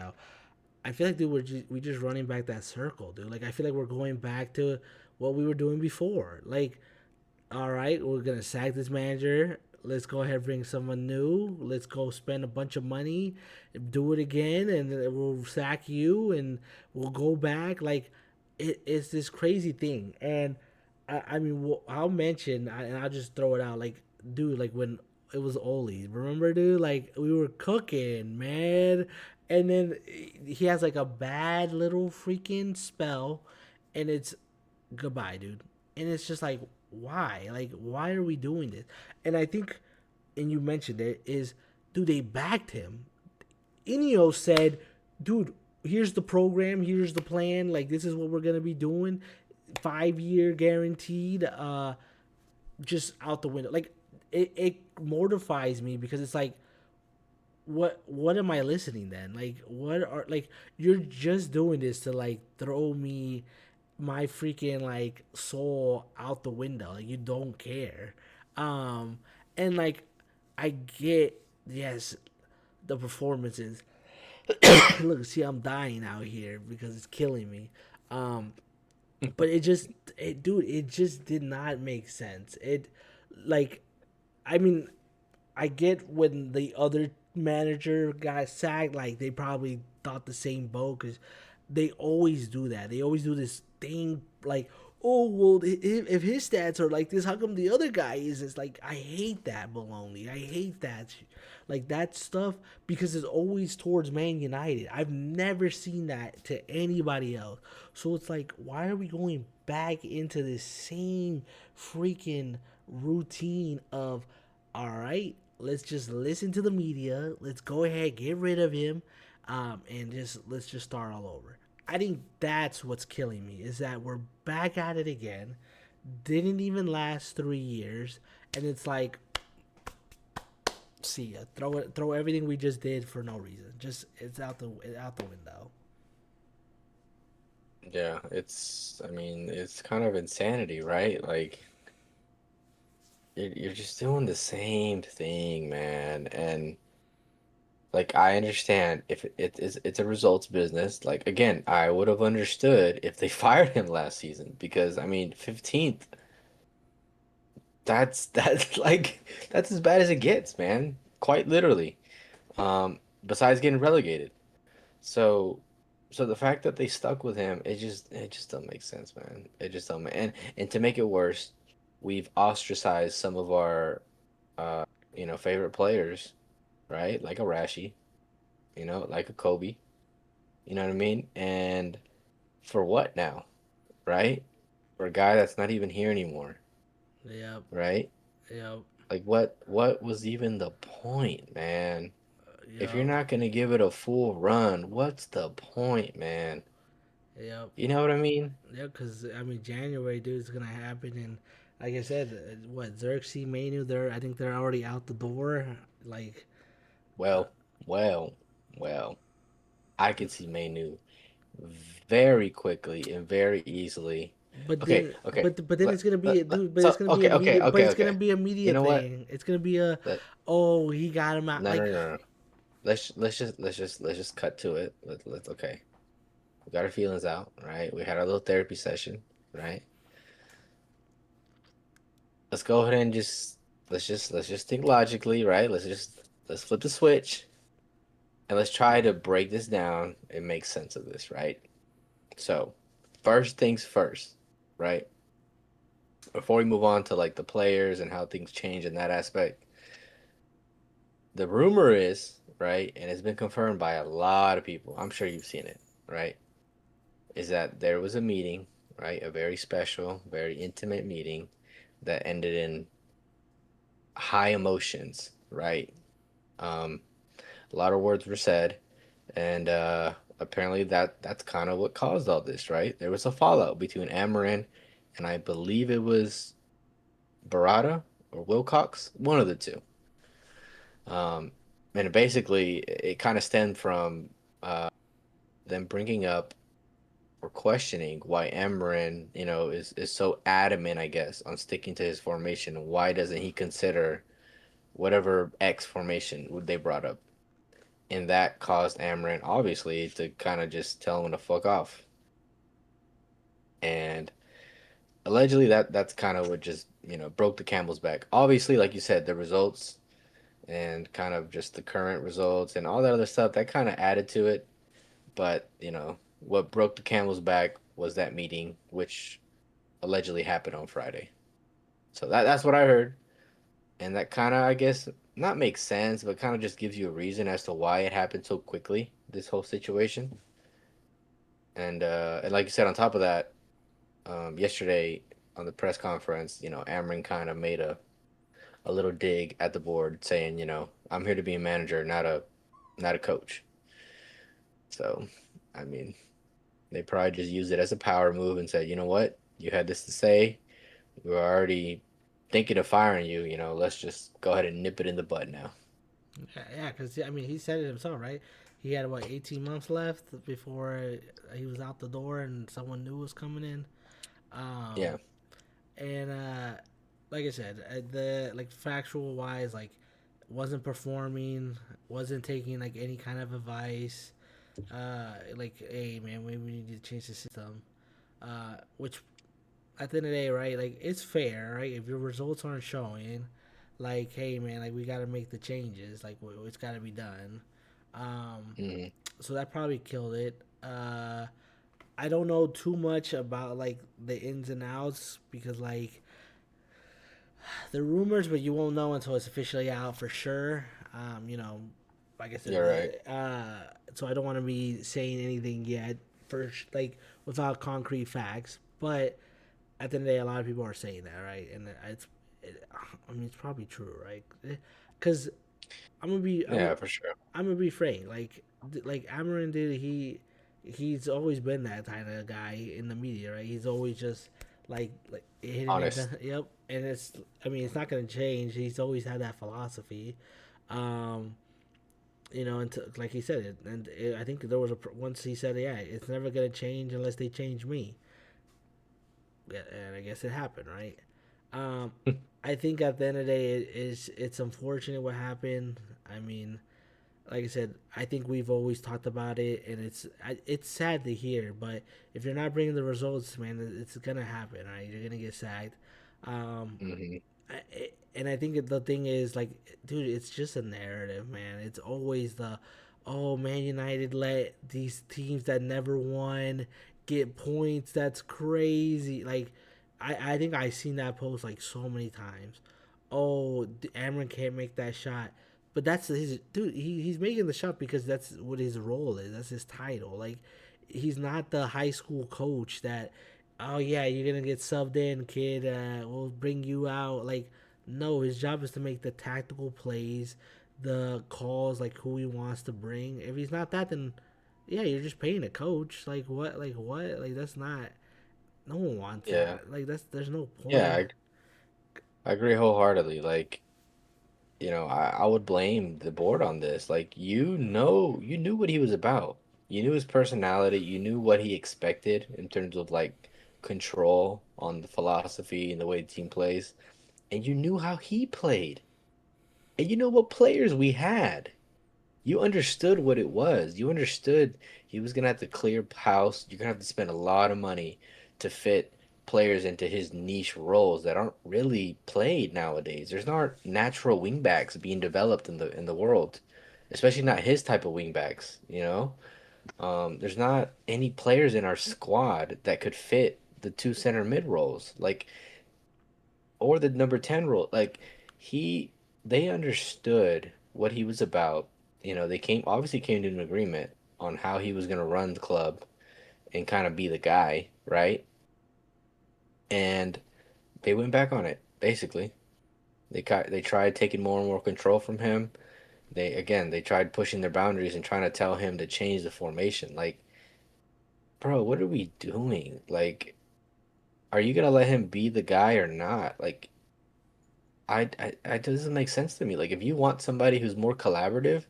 Speaker 1: I feel like dude we just running back that circle, dude. Like I feel like we're going back to what we were doing before. Like all right, we're gonna sack this manager. let's go ahead and bring someone new. Let's go spend a bunch of money, do it again, and then we'll sack you, and we'll go back. Like, it's this crazy thing. And I mean, I'll mention, and I'll just throw it out. Like, dude, like when it was Oli, remember, dude? Like, we were cooking, man. And then he has like a bad little freaking spell, and it's goodbye, dude. And it's just like, why? Like, why are we doing this? And I think, and you mentioned it, is, dude, they backed him. Inio said, dude, here's the program, here's the plan. Like, this is what we're going to be doing. 5-year guaranteed, just out the window. Like, it mortifies me because it's like, what am I listening then? Like, what are, like, you're just doing this to like throw me my freaking like soul out the window. Like, you don't care. And like, I get, yes, the performances. Look, see, I'm dying out here because it's killing me. Um, but dude, it just did not make sense. It, like, I mean, I get when the other manager got sacked, like they probably thought the same boat because they always do that. They always do this thing like, oh well, if his stats are like this, how come the other guy is? It's like, I hate that baloney. I hate that, like that stuff, because it's always towards Man United. I've never seen that to anybody else. So it's like, why are we going back into this same freaking routine of, all right, let's just listen to the media. Let's go ahead, get rid of him, and just let's just start all over. I think that's what's killing me, is that we're back at it again. Didn't even last 3 years, and it's like, see ya. Throw everything we just did for no reason. Just, it's out the window.
Speaker 2: Yeah, it's, I mean, it's kind of insanity, right? Like, you're just doing the same thing, man. And like, I understand if it's a results business. Like, again, I would have understood if they fired him last season because I mean, 15th, that's like that's as bad as it gets, man. Quite literally. Besides getting relegated. So so the fact that they stuck with him, it just doesn't make sense, man. It just don't make, and to make it worse, we've ostracized some of our uh favorite players, right? Like a Rashi, like a Kobe. You know what I mean? And for what now, right? For a guy that's not even here anymore,
Speaker 1: Yep.
Speaker 2: right?
Speaker 1: Yep.
Speaker 2: Like what was even the point, man? If you're
Speaker 1: Yep.
Speaker 2: not gonna give it a full run, what's the point, man?
Speaker 1: Yep.
Speaker 2: You know what I mean?
Speaker 1: Yeah, because I mean, January, dude, is gonna happen, and like I said, what, Xerxes, Manu, I think they're already out the door. Like, uh,
Speaker 2: Well, well, well. I can see Menu very quickly and very easily.
Speaker 1: but
Speaker 2: Okay,
Speaker 1: then,
Speaker 2: okay.
Speaker 1: but then it's gonna be dude. But it's
Speaker 2: So
Speaker 1: gonna be a
Speaker 2: okay, okay,
Speaker 1: media. But
Speaker 2: okay,
Speaker 1: it's gonna
Speaker 2: okay.
Speaker 1: be a
Speaker 2: You
Speaker 1: media
Speaker 2: know what?
Speaker 1: thing. It's gonna be a,
Speaker 2: Let
Speaker 1: oh, he got him out.
Speaker 2: No, no,
Speaker 1: Like,
Speaker 2: no, no. Let's just cut to it. Let's okay. We got our feelings out, right? We had our little therapy session, right? Let's go ahead and let's just think logically, right? Let's flip the switch and let's try to break this down and make sense of this, right? So, first things first, right? Before we move on to like the players and how things change in that aspect, the rumor is, right, and it's been confirmed by a lot of people. I'm sure you've seen it, right? Is that there was a meeting, right? A very special, very intimate meeting that ended in high emotions, right? Um, a lot of words were said, and apparently that's kind of what caused all this, right? There was a fallout between Amarin and I believe it was Barada or Wilcox, one of the two. Um, and basically, it kind of stemmed from uh, them bringing up or questioning why Amarin, is so adamant, I guess, on sticking to his formation. Why doesn't he consider whatever X formation would they brought up? And that caused Amarin, obviously, to kind of just tell him to fuck off. And allegedly that's kind of what just broke the camel's back. Obviously, like you said, the results and kind of just the current results and all that other stuff that kind of added to it. But what broke the camel's back was that meeting, which allegedly happened on Friday. So that's what I heard, and that kind of I guess not makes sense, but kind of just gives you a reason as to why it happened so quickly. This whole situation, and like you said, on top of that, yesterday on the press conference, Amron kind of made a little dig at the board, saying, I'm here to be a manager, not a coach. So, I mean, they probably just used it as a power move and said, you know what, you had this to say. We were already thinking of firing you. Let's just go ahead and nip it in the bud now.
Speaker 1: Yeah, because I mean, he said it himself, right? He had what 18 months left before he was out the door, and someone new was coming in.
Speaker 2: Yeah,
Speaker 1: Um, and like I said, the like factual wise, like wasn't performing, wasn't taking like any kind of advice. Like, hey man, we need to change the system. Which at the end of the day, right? Like it's fair, right? If your results aren't showing, like, hey man, like we got to make the changes. Like it's got to be done. Um,
Speaker 2: hmm
Speaker 1: so that probably killed it. I don't know too much about like the ins and outs because like the rumors, but you won't know until it's officially out for sure. Like I said,
Speaker 2: you're right.
Speaker 1: so I don't want to be saying anything yet for like without concrete facts. But at the end of the day, a lot of people are saying that, right? And I mean, it's probably true, right? Because I'm gonna be,
Speaker 2: Yeah, for sure.
Speaker 1: I'm gonna be frank. Like Amarin did, he's always been that kind of guy in the media, right? He's always just like hitting it.
Speaker 2: Honest.
Speaker 1: Yep, and I mean, it's not gonna change. He's always had that philosophy. Um, and like he said it, and I think there was once he said, yeah, it's never gonna change unless they change me. Yeah, and I guess it happened, right? Um, I think at the end of the day, it's unfortunate what happened. I mean, like I said, I think we've always talked about it, and it's sad to hear. But if you're not bringing the results, man, it's gonna happen. Right? You're gonna get sacked. Um,
Speaker 2: hmm
Speaker 1: and I think the thing is like, dude, it's just a narrative, man. It's always oh, Man United let these teams that never won get points. That's crazy. Like, I think I've seen that post like so many times. Oh, Amron can't make that shot. But that's his dude. He's making the shot because that's what his role is. That's his title. Like, he's not the high school coach that, oh yeah, you're gonna get subbed in, kid. We'll bring you out. Like, no, his job is to make the tactical plays, the calls, like who he wants to bring. If he's not that, then yeah, you're just paying a coach. Like what? Like what? Like that's not. No one wants
Speaker 2: Yeah,
Speaker 1: that. Like there's no
Speaker 2: yeah,
Speaker 1: point.
Speaker 2: I agree wholeheartedly. Like, I would blame the board on this. Like, you knew what he was about. You knew his personality. You knew what he expected in terms of like control on the philosophy and the way the team plays, and you knew how he played, and you know what players we had. You understood what it was. You understood he was gonna have to clear house. You're gonna have to spend a lot of money to fit players into his niche roles that aren't really played nowadays. There's not natural wingbacks being developed in the world, especially not his type of wingbacks. There's not any players in our squad that could fit the two center mid roles, like or the number 10 role. Like he they understood what he was about. They came to an agreement on how he was going to run the club and kind of be the guy, right? And they went back on it, basically. They tried taking more and more control from him. They tried pushing their boundaries and trying to tell him to change the formation. Like, bro, what are we doing? Like, are you going to let him be the guy or not? Like, it doesn't make sense to me. Like, if you want somebody who's more collaborative,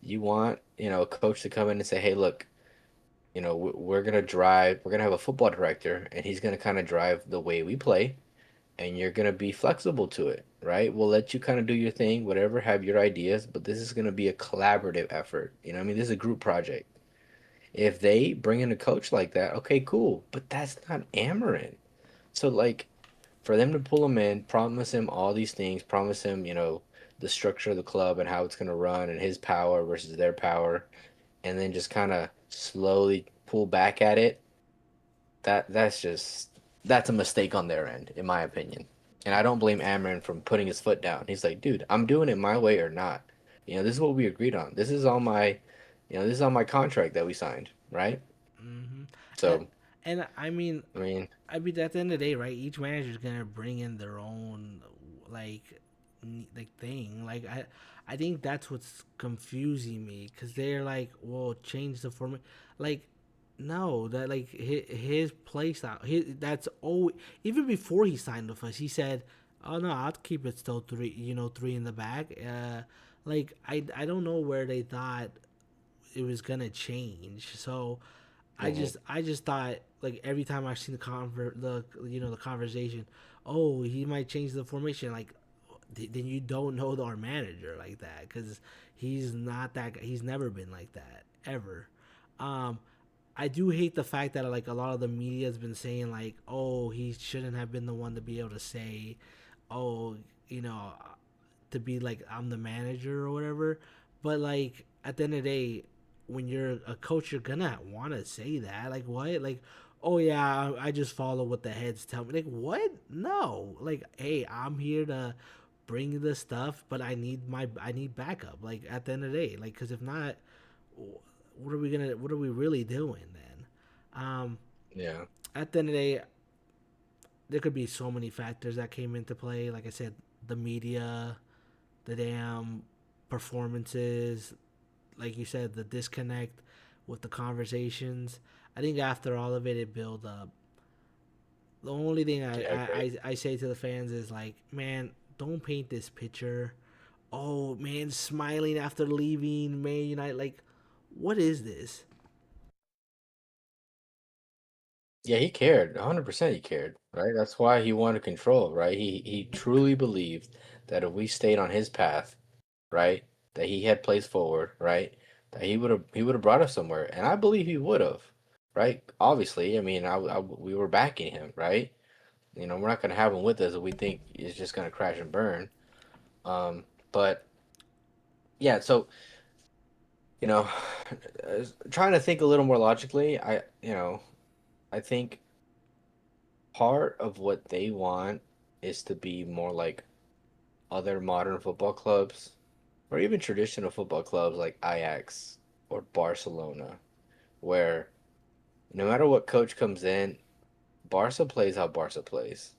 Speaker 2: you want, a coach to come in and say, hey, look, we're gonna have a football director, and he's gonna kind of drive the way we play, and you're gonna be flexible to it, right? We'll let you kind of do your thing, whatever, have your ideas, but this is gonna be a collaborative effort. I mean, this is a group project. If they bring in a coach like that, okay, cool, but that's not Amarin. So like for them to pull him in, promise him all these things, promise him, the structure of the club and how it's going to run and his power versus their power, and then just kind of slowly pull back at it, that's a mistake on their end, in my opinion. And I don't blame Amron from putting his foot down. He's like, dude, I'm doing it my way or not. This is what we agreed on. This is on my contract that we signed, right?
Speaker 1: Hmm. And,
Speaker 2: So,
Speaker 1: and I mean,
Speaker 2: I mean,
Speaker 1: at the end of the day, right? Each manager's gonna bring in their own like thing. I think that's what's confusing me because they're like, well, change the format. Like, no, that like his play style. That's oh, even before he signed with us, he said, "Oh no, I'll keep it still three. Three in the back." I don't know where they thought it was gonna change. So
Speaker 2: mhm.
Speaker 1: I just thought like every time I seen the conversation, oh, he might change the formation. Like then you don't know our manager like that because he's not that. He's never been like that ever. Um, I do hate the fact that like a lot of the media has been saying like, oh, he shouldn't have been the one to be able to say, oh, you know, to be like I'm the manager or whatever. But like at the end of the day, when you're a coach, you're gonna want to say that. Like what? Like, oh yeah, I just follow what the heads tell me. Like what? No. Like hey, I'm here to bring the stuff, but I need backup. Like at the end of the day, like because if not, what are we really doing then? Um,
Speaker 2: Yeah.
Speaker 1: at the end of the day, there could be so many factors that came into play. Like I said, the media, the damn performances, like you said, the disconnect with the conversations. I think after all of it, it built up. The only thing
Speaker 2: Yeah, I agree.
Speaker 1: I say to the fans is like, man, don't paint this picture. Oh man, smiling after leaving Man United. Like, what is this?
Speaker 2: Yeah, he cared. 100% he cared, right? That's why he wanted control, right? He truly believed that if we stayed on his path, right, that he had placed forward, right, that he would have brought us somewhere, and I believe he would have, right? Obviously, I mean, we were backing him, right? We're not gonna have him with us if we think it's just gonna crash and burn. Um, but yeah, so you know, trying to think a little more logically, I think part of what they want is to be more like other modern football clubs or even traditional football clubs like Ajax or Barcelona, where no matter what coach comes in, Barca plays how Barca plays.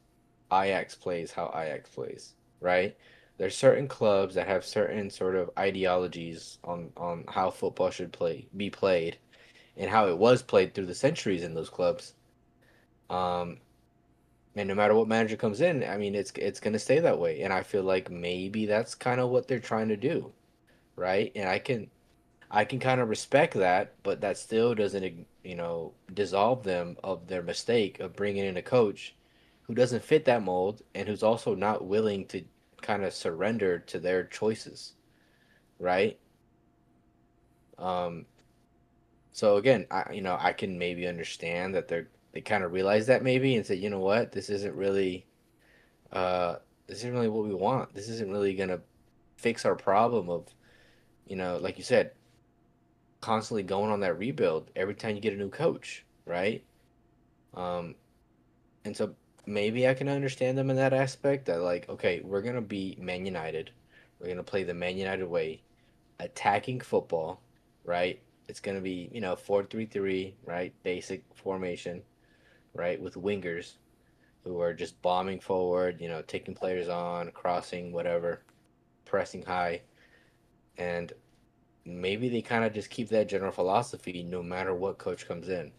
Speaker 2: Ajax plays how Ajax plays, right? There's certain clubs that have certain sort of ideologies on how football should be played and how it was played through the centuries in those clubs. Um, and no matter what manager comes in, I mean, it's gonna stay that way. And I feel like maybe that's kind of what they're trying to do, right? And I can kind of respect that, but that still doesn't, dissolve them of their mistake of bringing in a coach who doesn't fit that mold and who's also not willing to kind of surrender to their choices, right? Um, so again, I can maybe understand that they kind of realize that maybe and say, you know what, uh, this isn't really what we want. This isn't really gonna fix our problem of, like you said, constantly going on that rebuild every time you get a new coach, right? Um, and so maybe I can understand them in that aspect that like, okay, we're gonna be Man United. We're gonna play the Man United way, attacking football, right? It's gonna be, 4-3-3, right? Basic formation, right? With wingers who are just bombing forward, taking players on, crossing, whatever, pressing high. And maybe they kind of just keep that general philosophy no matter what coach comes in.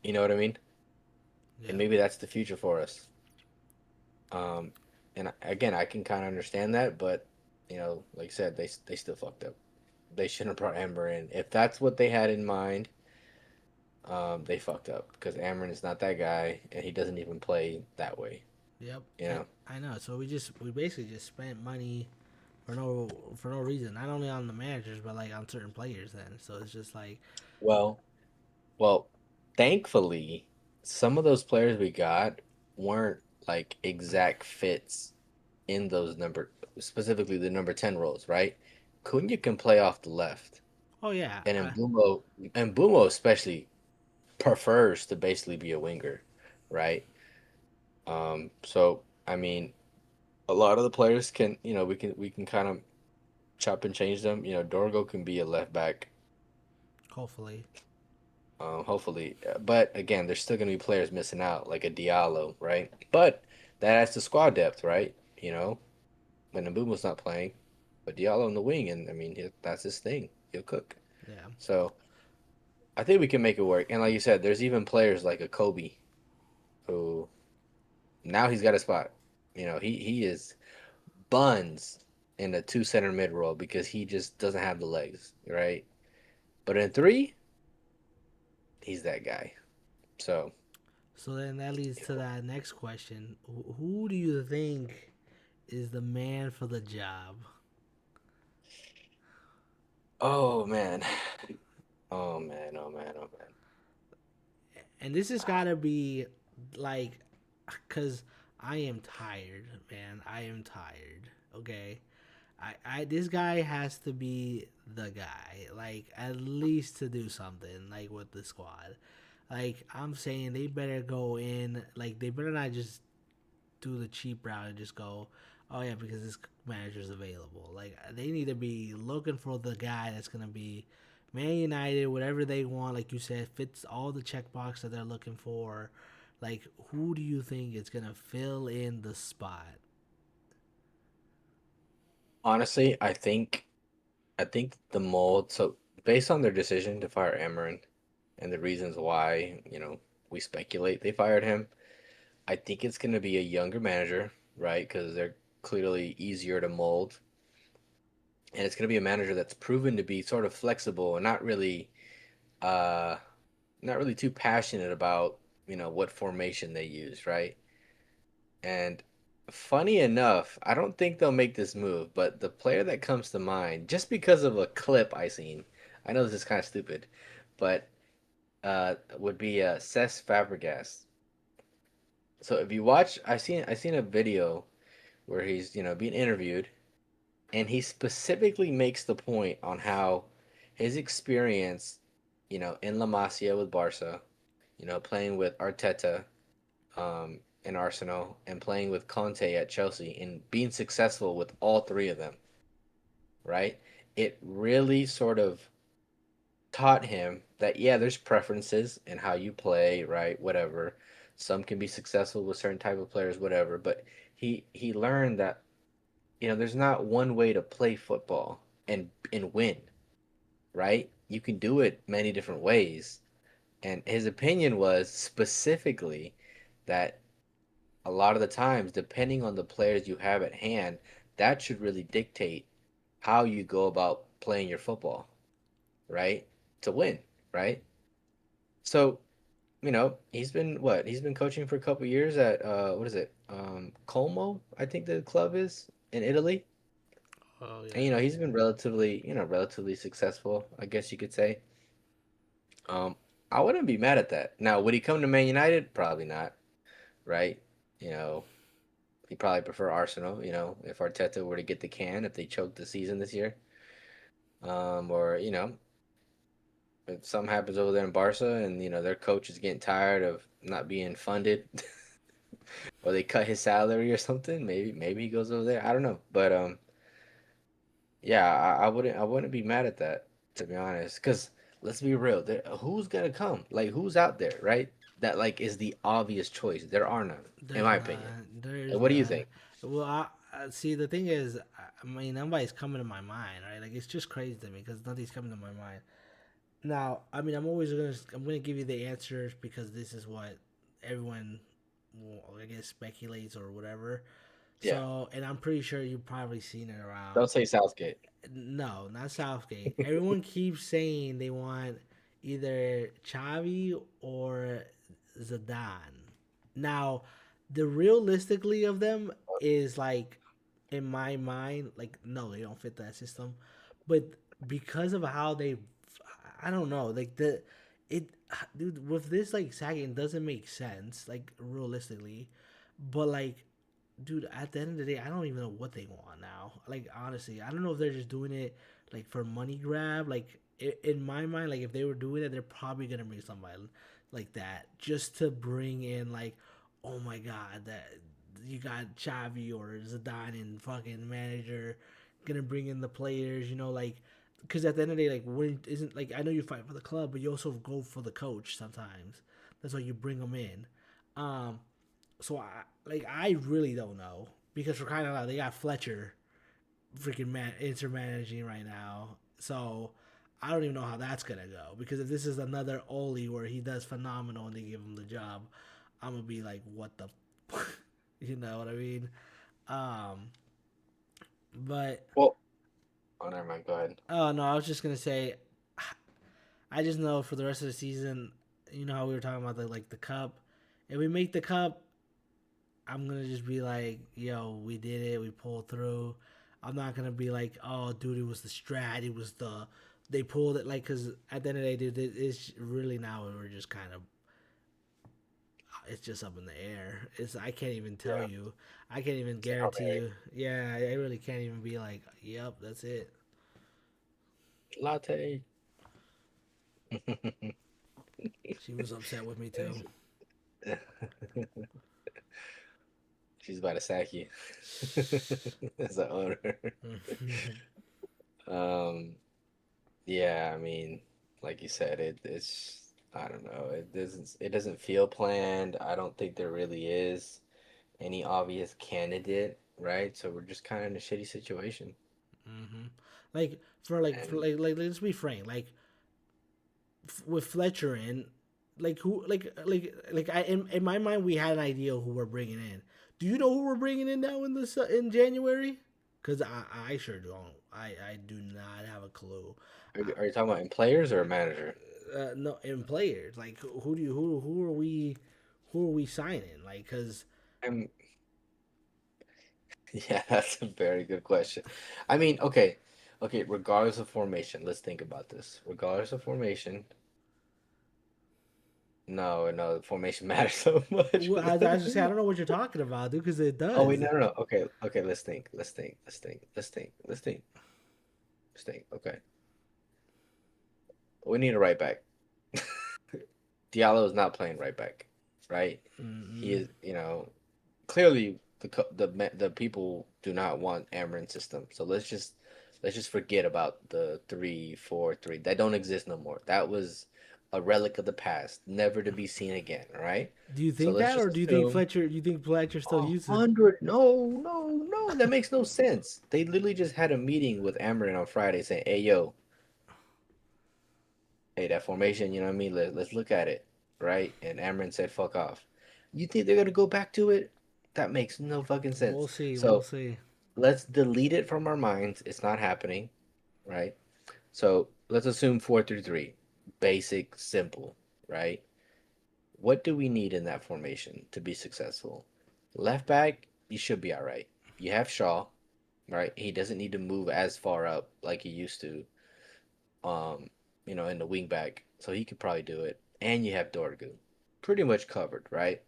Speaker 2: You know what I mean? And
Speaker 1: Yeah,
Speaker 2: maybe that's the future for us. Um, and again, I can kind of understand that, but like I said, they still fucked up. They shouldn't have brought Amber in. If that's what they had in mind, they fucked up because Amron is not that guy, and he doesn't even play that way.
Speaker 1: yep.
Speaker 2: You know.
Speaker 1: I know. So we basically just spent money for no reason. Not only on the managers, but like on certain players. Then so it's just like
Speaker 2: Well, well, thankfully, some of those players we got weren't like exact fits in those number, specifically the number 10 roles, right? Cunha can play off the left,
Speaker 1: Oh yeah,
Speaker 2: and Mbumo especially prefers to basically be a winger, right? So I mean, a lot of the players can, we can kind of chop and change them. Dorgo can be a left back,
Speaker 1: hopefully.
Speaker 2: hopefully. But again, there's still gonna be players missing out, like a Diallo, right? But that adds to squad depth, right? When Mbumo's not playing, but Diallo in the wing, and I mean, that's his thing. He'll cook.
Speaker 1: Yeah.
Speaker 2: So I think we can make it work. And like you said, there's even players like a Kobe who now he's got a spot. He is buns in a two center mid role because he just doesn't have the legs, right? But in three, he's that guy. So,
Speaker 1: So then that leads to that next question: Who do you think is the man for the job?
Speaker 2: oh man, oh man, oh man, oh man.
Speaker 1: And this has got to be like, cause I am tired, man. I am tired. Okay. This guy has to be the guy, like at least to do something like with the squad. Like I'm saying, they better go in. Like they better not just do the cheap route and just go, oh yeah, because this manager's available. Like they need to be looking for the guy that's gonna be Man United, whatever they want. Like you said, fits all the checkbox that they're looking for. Like who do you think is gonna fill in the spot?
Speaker 2: Honestly, I think the mold. So based on their decision to fire Amarin and the reasons why, we speculate they fired him, I think it's going to be a younger manager, right? Because they're clearly easier to mold, and it's going to be a manager that's proven to be sort of flexible and uh, not really too passionate about, what formation they use, right? And funny enough, I don't think they'll make this move, but the player that comes to mind, just because of a clip I seen, I know this is kind of stupid, but would be Cesc Fabregas. So if you watch, I seen a video where he's being interviewed, and he specifically makes the point on how his experience, in La Masia with Barca, playing with Arteta in Arsenal, and playing with Conte at Chelsea, and being successful with all three of them, right? It really sort of taught him that, yeah, there's preferences in how you play, right? Whatever. Some can be successful with certain type of players, whatever. But he learned that there's not one way to play football and win, right? You can do it many different ways. And his opinion was specifically that a lot of the times, depending on the players you have at hand, that should really dictate how you go about playing your football, right? To win, right? So, he's been what? He's been coaching for a couple years at what is it? Como, I think the club is in Italy.
Speaker 1: Oh
Speaker 2: And
Speaker 1: yeah.
Speaker 2: he's been relatively successful, I guess you could say. Um, I wouldn't be mad at that. Now, would he come to Man United? Probably not, right? You know, he probably prefer Arsenal. If Arteta were to get the can, if they choke the season this year, or if something happens over there in Barca and their coach is getting tired of not being funded, or they cut his salary or something, maybe he goes over there. I don't know, but yeah, I wouldn't be mad at that, to be honest. Because let's be real, who's gonna come? Like, who's out there, right? That like is the obvious choice. There are none, in
Speaker 1: There's
Speaker 2: my
Speaker 1: not.
Speaker 2: opinion.
Speaker 1: There's
Speaker 2: Like, what do you
Speaker 1: not.
Speaker 2: think?
Speaker 1: Well, I see. The thing is, I mean, nobody's coming to my mind, right? Like, it's just crazy to me because nothing's coming to my mind. Now, I mean, I'm gonna give you the answers because this is what everyone, well, I guess, speculates or whatever.
Speaker 2: Yeah,
Speaker 1: So, and I'm pretty sure you've probably seen it around.
Speaker 2: don't say Southgate.
Speaker 1: No, not Southgate. Everyone keeps saying they want either Xavi or Zidane. Now, the realistically of them is like, in my mind, like no, they don't fit that system. But because of how they, I don't know, like it, dude, with this like sagging, it doesn't make sense, like realistically, but like, dude, at the end of the day, I don't even know what they want now. Like honestly, I don't know if they're just doing it like for money grab. Like in my mind, like if they were doing it, they're probably gonna bring somebody like that just to bring in like, oh my god, that you got Xavi or Zidane and fucking manager gonna bring in the players. You know, like because at the end of the day, like when isn't like I know you fight for the club, but you also go for the coach sometimes. That's why you bring them in. Um, so I really don't know because for crying out loud, they got Fletcher freaking intermanaging right now. So I don't even know how that's gonna go because if this is another Oli where he does phenomenal and they give him the job, I'm gonna be like, what the, you know what I mean? Um, but
Speaker 2: Well, oh, never mind. Go ahead.
Speaker 1: oh no, I was just gonna say, I just know for the rest of the season, you know how we were talking about the cup. If we make the cup, I'm gonna just be like, yo, we did it, we pulled through. I'm not gonna be like, oh, dude, it was the strat, it was they pulled it, like, cause at the end of the day, dude, it's really now we're just kind of, it's just up in the air. It's I can't even tell
Speaker 2: Yeah.
Speaker 1: you, I can't even
Speaker 2: It's Hail
Speaker 1: guarantee
Speaker 2: Mary.
Speaker 1: you. Yeah, I really can't even be like, yep, that's it.
Speaker 2: Latte.
Speaker 1: She was upset with me too.
Speaker 2: She's about to sack you as an owner. Um, yeah, I mean, like you said, it's I don't know. It doesn't feel planned. I don't think there really is any obvious candidate, right? So we're just kind of in a shitty situation.
Speaker 1: Like
Speaker 2: And
Speaker 1: let's be frank, like with Fletcher in, like who, like I in my mind we had an idea who we're bringing in. Do you know who we're bringing in now in this in January? Because I sure don't. I do not have a clue.
Speaker 2: are you talking about in players or a manager?
Speaker 1: No, in players, like who do you who are we signing? Like, cause
Speaker 2: I'm, yeah, that's a very good question. I mean, okay, regardless of formation, let's think about this. Regardless of formation, no, the formation matters so much.
Speaker 1: I just say I don't know what you're talking about, dude. Because it
Speaker 2: Oh wait,
Speaker 1: does.
Speaker 2: no. Okay, let's think. Okay, we need a right back. Diallo is not playing right back, right? He
Speaker 1: Mm-mm.
Speaker 2: is, clearly the people do not want Amarin system. So let's just forget about the 3-4-3. That don't exist no more. That was a relic of the past, never to be seen again. All right.
Speaker 1: Do you
Speaker 2: So
Speaker 1: think
Speaker 2: let's
Speaker 1: that, or
Speaker 2: just
Speaker 1: do you think
Speaker 2: assume
Speaker 1: Fletcher? Do you think Fletcher still
Speaker 2: a
Speaker 1: uses?
Speaker 2: hundred. No. That makes no sense. They literally just had a meeting with Amarin on Friday saying, "Hey, yo, hey, that formation. You know what I mean? Let's look at it, right?" And Amarin said, "Fuck off." You think they're gonna go back to it? That makes no fucking
Speaker 1: We'll
Speaker 2: sense.
Speaker 1: see. We'll
Speaker 2: So
Speaker 1: see.
Speaker 2: let's delete it from our minds. It's not happening, right? So let's assume 4-3-3. Basic, simple, right? What do we need in that formation to be successful? Left back, you should be all right. You have Shaw, right? He doesn't need to move as far up like he used to, um, in the wing back. So he could probably do it. And you have Dorgu. Pretty much covered, right?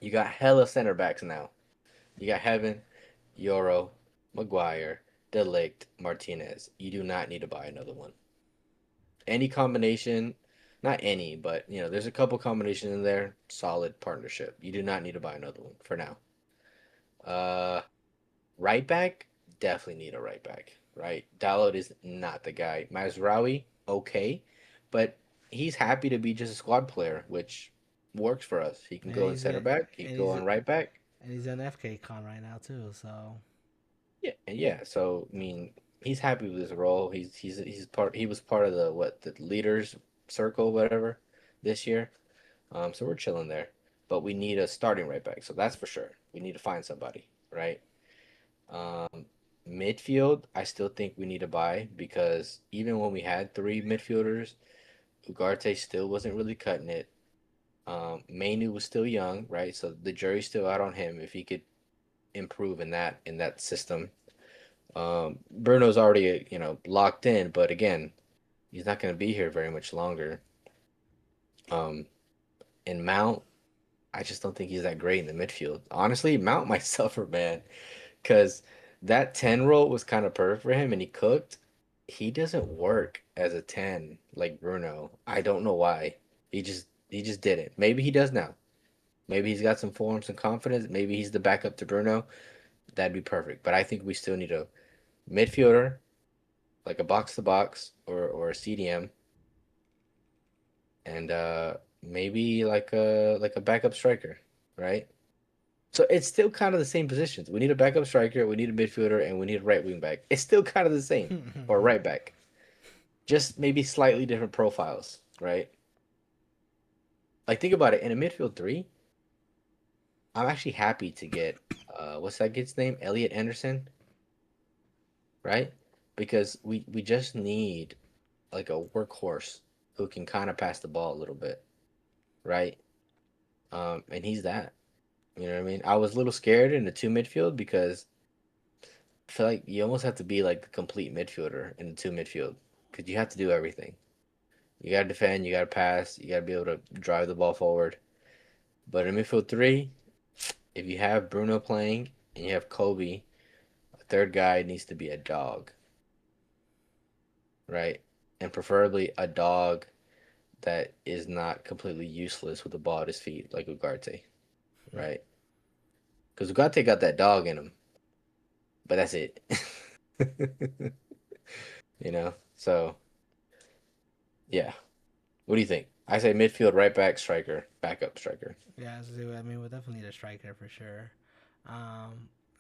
Speaker 2: You got hella center backs now. You got Heaven, Euro, Maguire, Delict, Martinez. You do not need to buy another one. Any combination, not any, but there's a couple combinations in there. Solid partnership. You do not need to buy another one for now. Uh, right back, definitely need a right back. Right, Dalot is not the guy. Mazraoui, okay, but he's happy to be just a squad player, which works for us. He can
Speaker 1: And
Speaker 2: go in
Speaker 1: he's
Speaker 2: center
Speaker 1: a,
Speaker 2: back. He can
Speaker 1: and
Speaker 2: go
Speaker 1: he's
Speaker 2: on right back.
Speaker 1: and he's an FK con right now too. So
Speaker 2: Yeah. So I mean, he's happy with his role. He was part of the leaders circle, whatever, this year. So we're chilling there. But we need a starting right back. So that's for sure. We need to find somebody, right? Um, midfield, I still think we need to buy because even when we had three midfielders, Ugarte still wasn't really cutting it. Mainu was still young, right? So the jury's still out on him if he could improve in that system. Bruno's already locked in, but again, he's not going to be here very much longer. Um, and Mount, I just don't think he's that great in the midfield. Honestly, Mount might suffer, man, because that 10 role was kind of perfect for him and he cooked. He doesn't work as a 10 like Bruno. I don't know why. He just didn't. Maybe he does now. Maybe he's got some form, some confidence. Maybe he's the backup to Bruno. That'd be perfect. But I think we still need a midfielder, like a box to box or a CDM, and maybe like a backup striker, right? So it's still kind of the same positions. We need a backup striker, we need a midfielder, and we need a right wing back. It's still kind of the same, or right back, just maybe slightly different profiles, right? Like think about it. In a midfield three, I'm actually happy to get what's that kid's name? Elliot Anderson, right? Because we just need like a workhorse who can kind of pass the ball a little bit, right? And he's that. You know what I mean? I was a little scared in the two midfield because I feel like you almost have to be like the complete midfielder in the two midfield because you have to do everything. You got to defend, you got to pass, you got to be able to drive the ball forward. But in midfield three, if you have Bruno playing and you have Kobe, a third guy needs to be a dog, right? And preferably a dog that is not completely useless with the ball at his feet, like Ugarte, right? Because Ugarte got that dog in him, but that's it. So yeah. What do you think? I say midfield, right back, striker, backup striker.
Speaker 1: Yeah, so, I mean, we'll definitely need a striker for sure.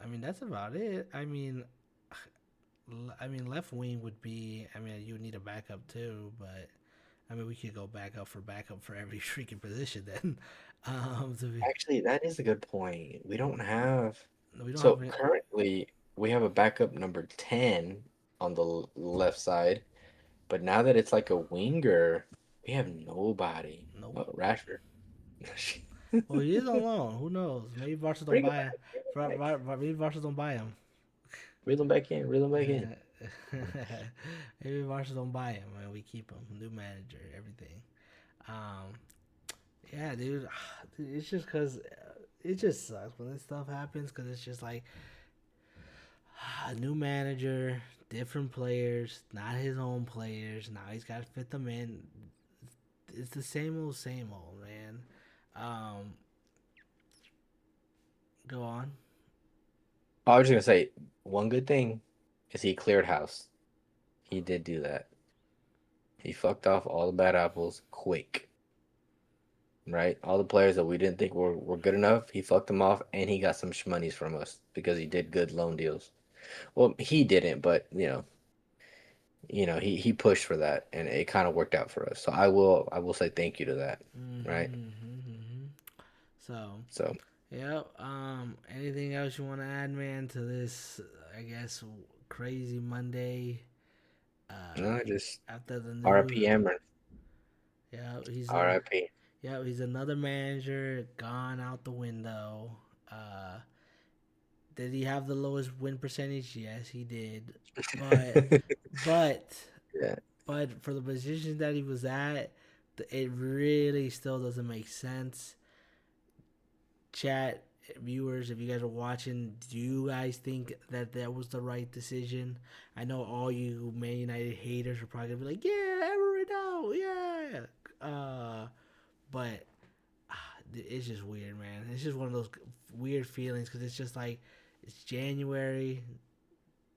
Speaker 1: I mean, that's about it. I mean, left wing would be. I mean, you would need a backup too, but I mean, we could go backup for every freaking position then. To be,
Speaker 2: Actually, that is a good point. We don't have.
Speaker 1: we don't have
Speaker 2: So
Speaker 1: any,
Speaker 2: currently, we have a backup number 10 on the left side, but now that it's like a winger, we have nobody.
Speaker 1: nope.
Speaker 2: Oh, Rashford.
Speaker 1: Well, he is on loan. Who knows? Maybe Barca don't
Speaker 2: Bring him
Speaker 1: buy him.
Speaker 2: back. Bring him back.
Speaker 1: Maybe Barca don't buy him.
Speaker 2: Reel him back in. Reel him back in.
Speaker 1: Maybe Barca don't buy him and we keep him. New manager, everything. Um, yeah, dude. It's just because it just sucks when this stuff happens because it's just like a new manager, different players, not his own players. Now he's got to fit them in. It's the same old, man. Um, go on.
Speaker 2: I was just gonna say one good thing is he cleared house. He did do that. He fucked off all the bad apples quick, right? All the players that we didn't think were good enough, he fucked them off, and he got some shmoneys from us because he did good loan deals. Well, he didn't, but he pushed for that, and it kind of worked out for us. So I will say thank you to that, right?
Speaker 1: So,
Speaker 2: So
Speaker 1: yeah. Anything else you want to add, man, to this? I guess crazy Monday.
Speaker 2: no, just
Speaker 1: After the news.
Speaker 2: RIP Amron,
Speaker 1: Yeah,
Speaker 2: RIP.
Speaker 1: he's another manager gone out the window. Uh, did he have the lowest win percentage? Yes, he did. But but
Speaker 2: Yeah,
Speaker 1: but for the position that he was at, it really still doesn't make sense. Chat viewers, if you guys are watching, do you guys think that that was the right decision? I know all you Man United haters are probably gonna be like, "Yeah, Emery now, yeah." But it's just weird, man. It's just one of those weird feelings because it's just like it's January,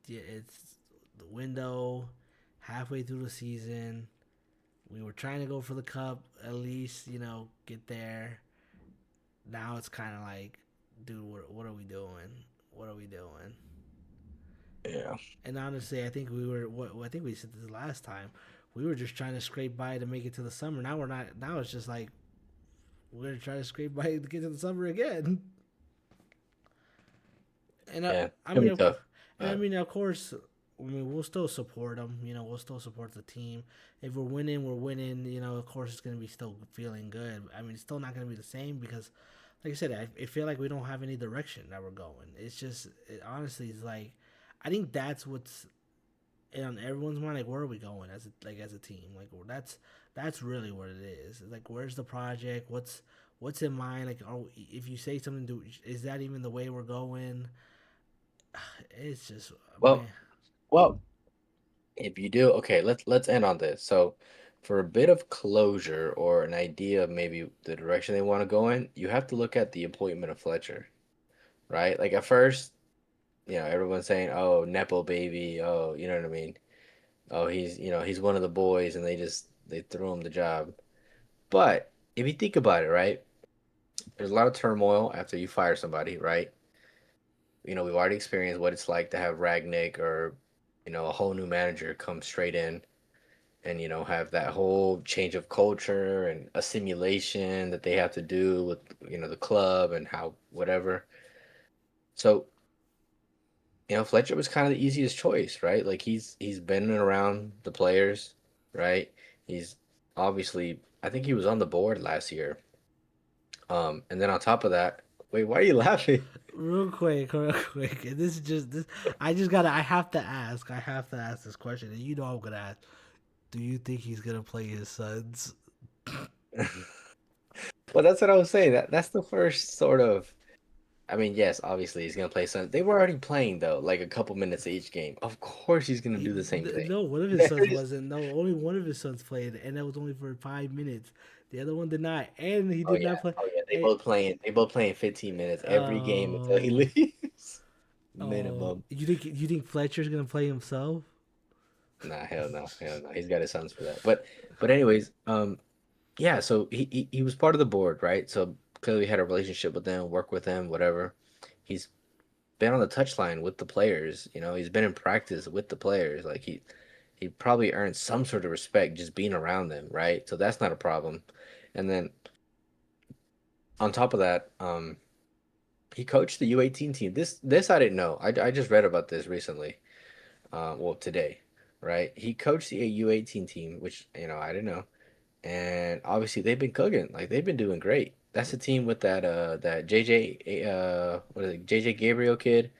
Speaker 1: it's the window, halfway through the season. We were trying to go for the cup, at least get there. Now it's kind of like, dude, what are we doing? What are we doing?
Speaker 2: yeah,
Speaker 1: And honestly, I think we were. I think we said this last time. We were just trying to scrape by to make it to the summer. Now we're not. Now it's just like we're gonna try to scrape by to get to the summer again. And
Speaker 2: yeah. It's
Speaker 1: I
Speaker 2: gonna
Speaker 1: mean,
Speaker 2: be tough.
Speaker 1: of course, I mean, we'll still support them. We'll still support the team. If we're winning, we're winning. Of course, it's gonna be still feeling good. I mean, it's still not gonna be the same because, like I said, I feel like we don't have any direction that we're going. It's just, honestly, it's like, I think that's what's on everyone's mind. Like, where are we going as a team? Like, That's really what it is. Like, where's the project? What's in mind? Like, if you say something, is that even the way we're going? It's just
Speaker 2: Well,
Speaker 1: man.
Speaker 2: well, if you do, okay, let's end on this. So, for a bit of closure or an idea of maybe the direction they want to go in, you have to look at the appointment of Fletcher, right? Like at first, everyone's saying, "Oh, nepo baby," oh, you know what I mean? Oh, he's one of the boys, and they threw him the job. But if you think about it, right, there's a lot of turmoil after you fire somebody, right? We've already experienced what it's like to have Ragnick or, a whole new manager come straight in and, have that whole change of culture and assimilation that they have to do with, the club and how whatever. So, Fletcher was kind of the easiest choice, right? Like he's been around the players, right? He's obviously I think he was on the board last year. And then on top of that, wait, why are you laughing?
Speaker 1: Real quick, real quick. And this is just this. I just gotta. I have to ask. I have to ask this question, and you know I'm gonna ask. Do you think he's gonna play his sons?
Speaker 2: Well, that's what I was saying. That's the first sort of. I mean, yes, obviously he's gonna play some. They were already playing though, like a couple minutes of each game. Of course he's gonna do the same thing.
Speaker 1: No, one of his sons wasn't. No, only one of his sons played, and that was only for 5 minutes. The other one did not, and he
Speaker 2: Oh
Speaker 1: did
Speaker 2: yeah,
Speaker 1: not play.
Speaker 2: oh yeah. They
Speaker 1: And,
Speaker 2: both playing. They both playing 15 minutes every game until he
Speaker 1: oh,
Speaker 2: leaves.
Speaker 1: oh,
Speaker 2: Minimum.
Speaker 1: you think Fletcher's gonna play himself?
Speaker 2: Nah, hell no, hell no. He's got his sons for that. But anyways, yeah. So he was part of the board, right? So clearly had a relationship with them, work with them, whatever. He's been on the touchline with the players. He's been in practice with the players. Like he probably earned some sort of respect just being around them, right? So that's not a problem. And then on top of that, he coached the U18 team. This I didn't know. I just read about this recently. Well, today, right? He coached the U18 team, which I didn't know. And obviously they've been cooking. Like they've been doing great. That's the team with that JJ what is it, JJ Gabriel kid.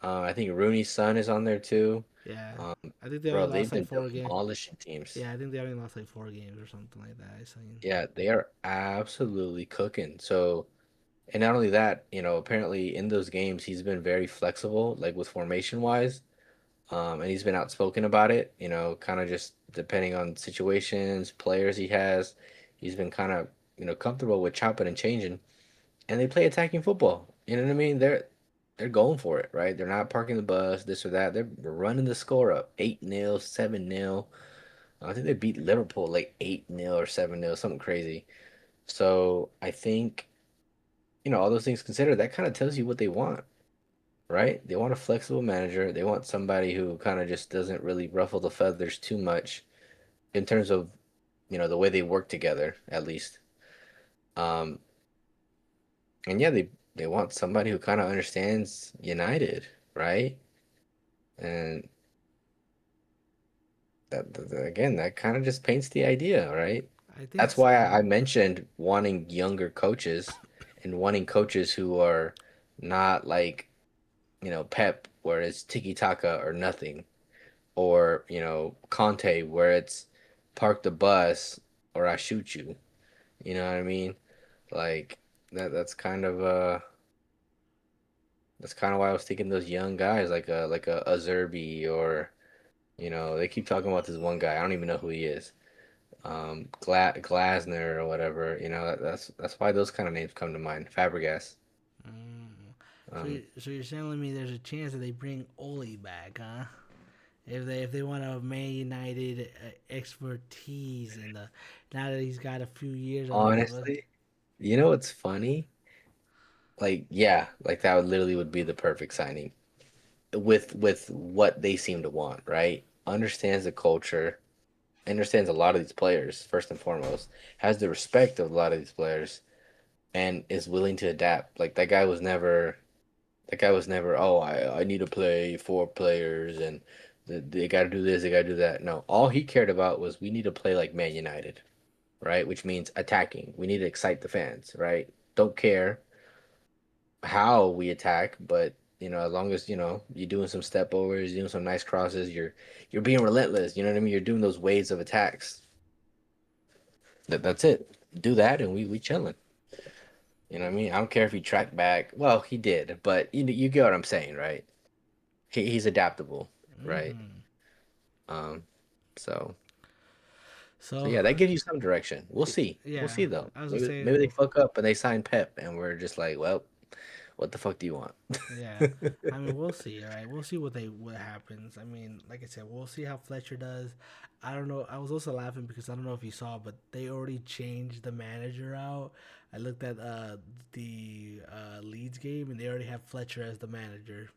Speaker 2: I think Rooney's son is on there too.
Speaker 1: Yeah,
Speaker 2: Um,
Speaker 1: I think they only
Speaker 2: bro,
Speaker 1: lost
Speaker 2: they've
Speaker 1: like
Speaker 2: been
Speaker 1: 4 games.
Speaker 2: demolishing teams.
Speaker 1: Yeah, I think they only lost like 4 games or something like that. I seen.
Speaker 2: Yeah, they are absolutely cooking. So, and not only that, apparently in those games he's been very flexible, like with formation wise. And he's been outspoken about it, kind of just depending on situations, players he has. He's been kind of, comfortable with chopping and changing. And they play attacking football. You know what I mean? They're going for it, right? They're not parking the bus, this or that. They're running the score up 8-0, 7-0. I think they beat Liverpool like 8-0 or 7-0, something crazy. So I think, all those things considered, that kind of tells you what they want, right? They want a flexible manager. They want somebody who kind of just doesn't really ruffle the feathers too much in terms of, the way they work together, at least. Um, and yeah, they want somebody who kind of understands United, right? And again, that kind of just paints the idea, right?
Speaker 1: I think
Speaker 2: That's why
Speaker 1: so.
Speaker 2: I mentioned wanting younger coaches and wanting coaches who are not like, Pep, where it's tiki taka or nothing, or Conte, where it's park the bus or I shoot you. You know what I mean? Like that's kind of why I was thinking those young guys like a Azerbi or they keep talking about this one guy. I don't even know who he is. Glasner or whatever. That's why those kind of names come to mind. Fabregas.
Speaker 1: Mm.
Speaker 2: Um,
Speaker 1: So you're telling me there's a chance that they bring Oli back, huh? If they want a Man United expertise in the now that he's got a few years under his belt.
Speaker 2: honestly, what's funny? Like, yeah, like that would literally would be the perfect signing with what they seem to want, right? Understands the culture, understands a lot of these players, first and foremost, has the respect of a lot of these players, and is willing to adapt. Like that guy was never, oh, I need to play 4 players and they got to do this, they got to do that. No, all he cared about was we need to play like Man United, right? Which means attacking. We need to excite the fans, right? Don't care how we attack, but as long as you're doing some step overs, you're doing some nice crosses, you're being relentless. You know what I mean? You're doing those waves of attacks. That's it. Do that, and we chilling. You know what I mean? I don't care if he tracked back. Well, he did, but you get what I'm saying, right? He's adaptable, right?
Speaker 1: Hmm.
Speaker 2: Um, so so
Speaker 1: So,
Speaker 2: yeah, that gives you some direction. We'll see. We'll
Speaker 1: yeah,
Speaker 2: see though.
Speaker 1: I was gonna say,
Speaker 2: Maybe they fuck up and they sign Pep, and we're just like, well, what the fuck do you want?
Speaker 1: yeah. I mean, we'll see. All right, we'll see what happens. I mean, like I said, we'll see how Fletcher does. I don't know. I was also laughing because I don't know if you saw, but they already changed the manager out. I looked at the Leeds game, and they already have Fletcher as the manager.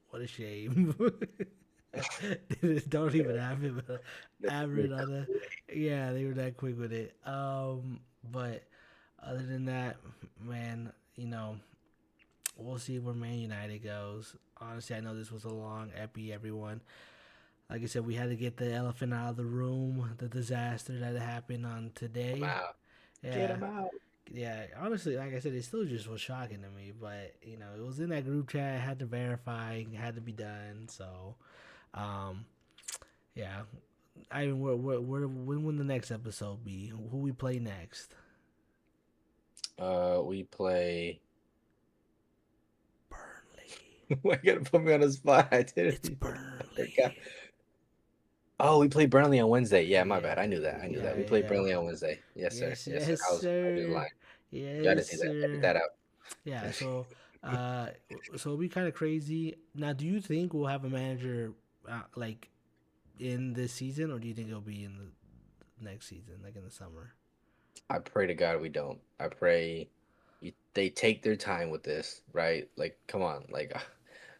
Speaker 1: What a shame. They don't even have him average on the. Yeah, they were that quick with it. But other than that, man, we'll see where Man United goes. Honestly, I know this was a long epi, everyone. Like I said, we had to get the elephant out of the room, the disaster that happened on
Speaker 2: I'm
Speaker 1: today.
Speaker 2: out. Get
Speaker 1: Yeah.
Speaker 2: him out.
Speaker 1: Yeah, honestly, like I said, it still just was shocking to me. But, it was in that group chat. I had to verify. It had to be done. So, um, yeah. When will the next episode be? Who we play next?
Speaker 2: We play.
Speaker 1: Burnley.
Speaker 2: Why you gotta put me on the spot? I didn't
Speaker 1: It's
Speaker 2: even. I forgot.
Speaker 1: Burnley.
Speaker 2: Oh, we played Burnley on Wednesday. Yeah, my
Speaker 1: Yeah.
Speaker 2: bad. I knew that. I knew that.
Speaker 1: Yeah,
Speaker 2: We
Speaker 1: yeah,
Speaker 2: played
Speaker 1: yeah.
Speaker 2: Burnley on Wednesday. Yes, sir.
Speaker 1: Yes,
Speaker 2: Yes, sir.
Speaker 1: yes,
Speaker 2: I was
Speaker 1: sir.
Speaker 2: lying. You gotta
Speaker 1: Yes,
Speaker 2: see that. Edit
Speaker 1: sir.
Speaker 2: that out.
Speaker 1: Yeah, uh, so it'll be kind of crazy. Now, do you think we'll have a manager like in this season, or do you think it'll be in the next season, like in the summer?
Speaker 2: I pray to God we don't. I pray they take their time with this, right? Like, come on. Like,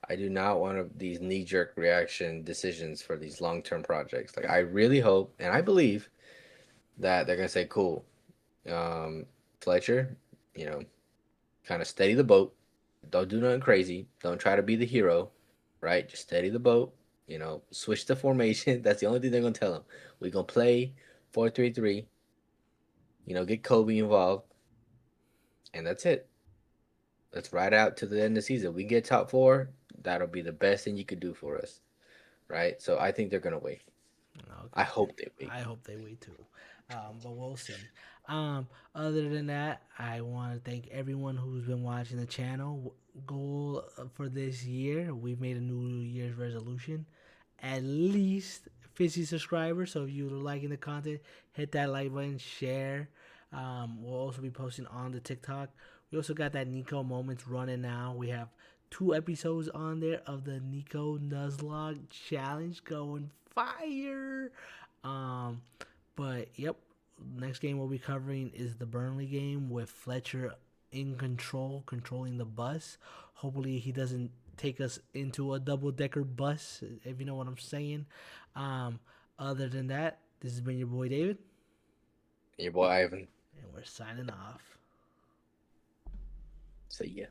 Speaker 2: I do not want these knee-jerk reaction decisions for these long-term projects. Like, I really hope and I believe that they're gonna say, cool, um, Fletcher, you know, kind of steady the boat. Don't do nothing crazy. Don't try to be the hero, right? Just steady the boat. Switch the formation. That's the only thing they're gonna tell him. We're gonna play 4-3-3. Get Kobe involved, and that's it. Let's ride out to the end of the season. We get top four. That'll be the best thing you could do for us, right? So I think they're gonna wait. I
Speaker 1: Okay.
Speaker 2: hope they wait.
Speaker 1: I hope they wait too. But we'll see. Other than that, I want to thank everyone who's been watching the channel. Goal for this year, we've made a New Year's resolution. At least 50 subscribers. So if you're liking the content, hit that like button, share. We'll also be posting on the TikTok. We also got that Niko moments running now. We have 2 episodes on there of the Niko Nuzlocke challenge going fire. Um, but yep, next game we'll be covering is the Burnley game with Fletcher in control, controlling the bus. Hopefully he doesn't take us into a double decker bus, if you know what I'm saying. Um, Other than that, this has been your boy David,
Speaker 2: Your boy Ivan.
Speaker 1: and we're signing off.
Speaker 2: See ya.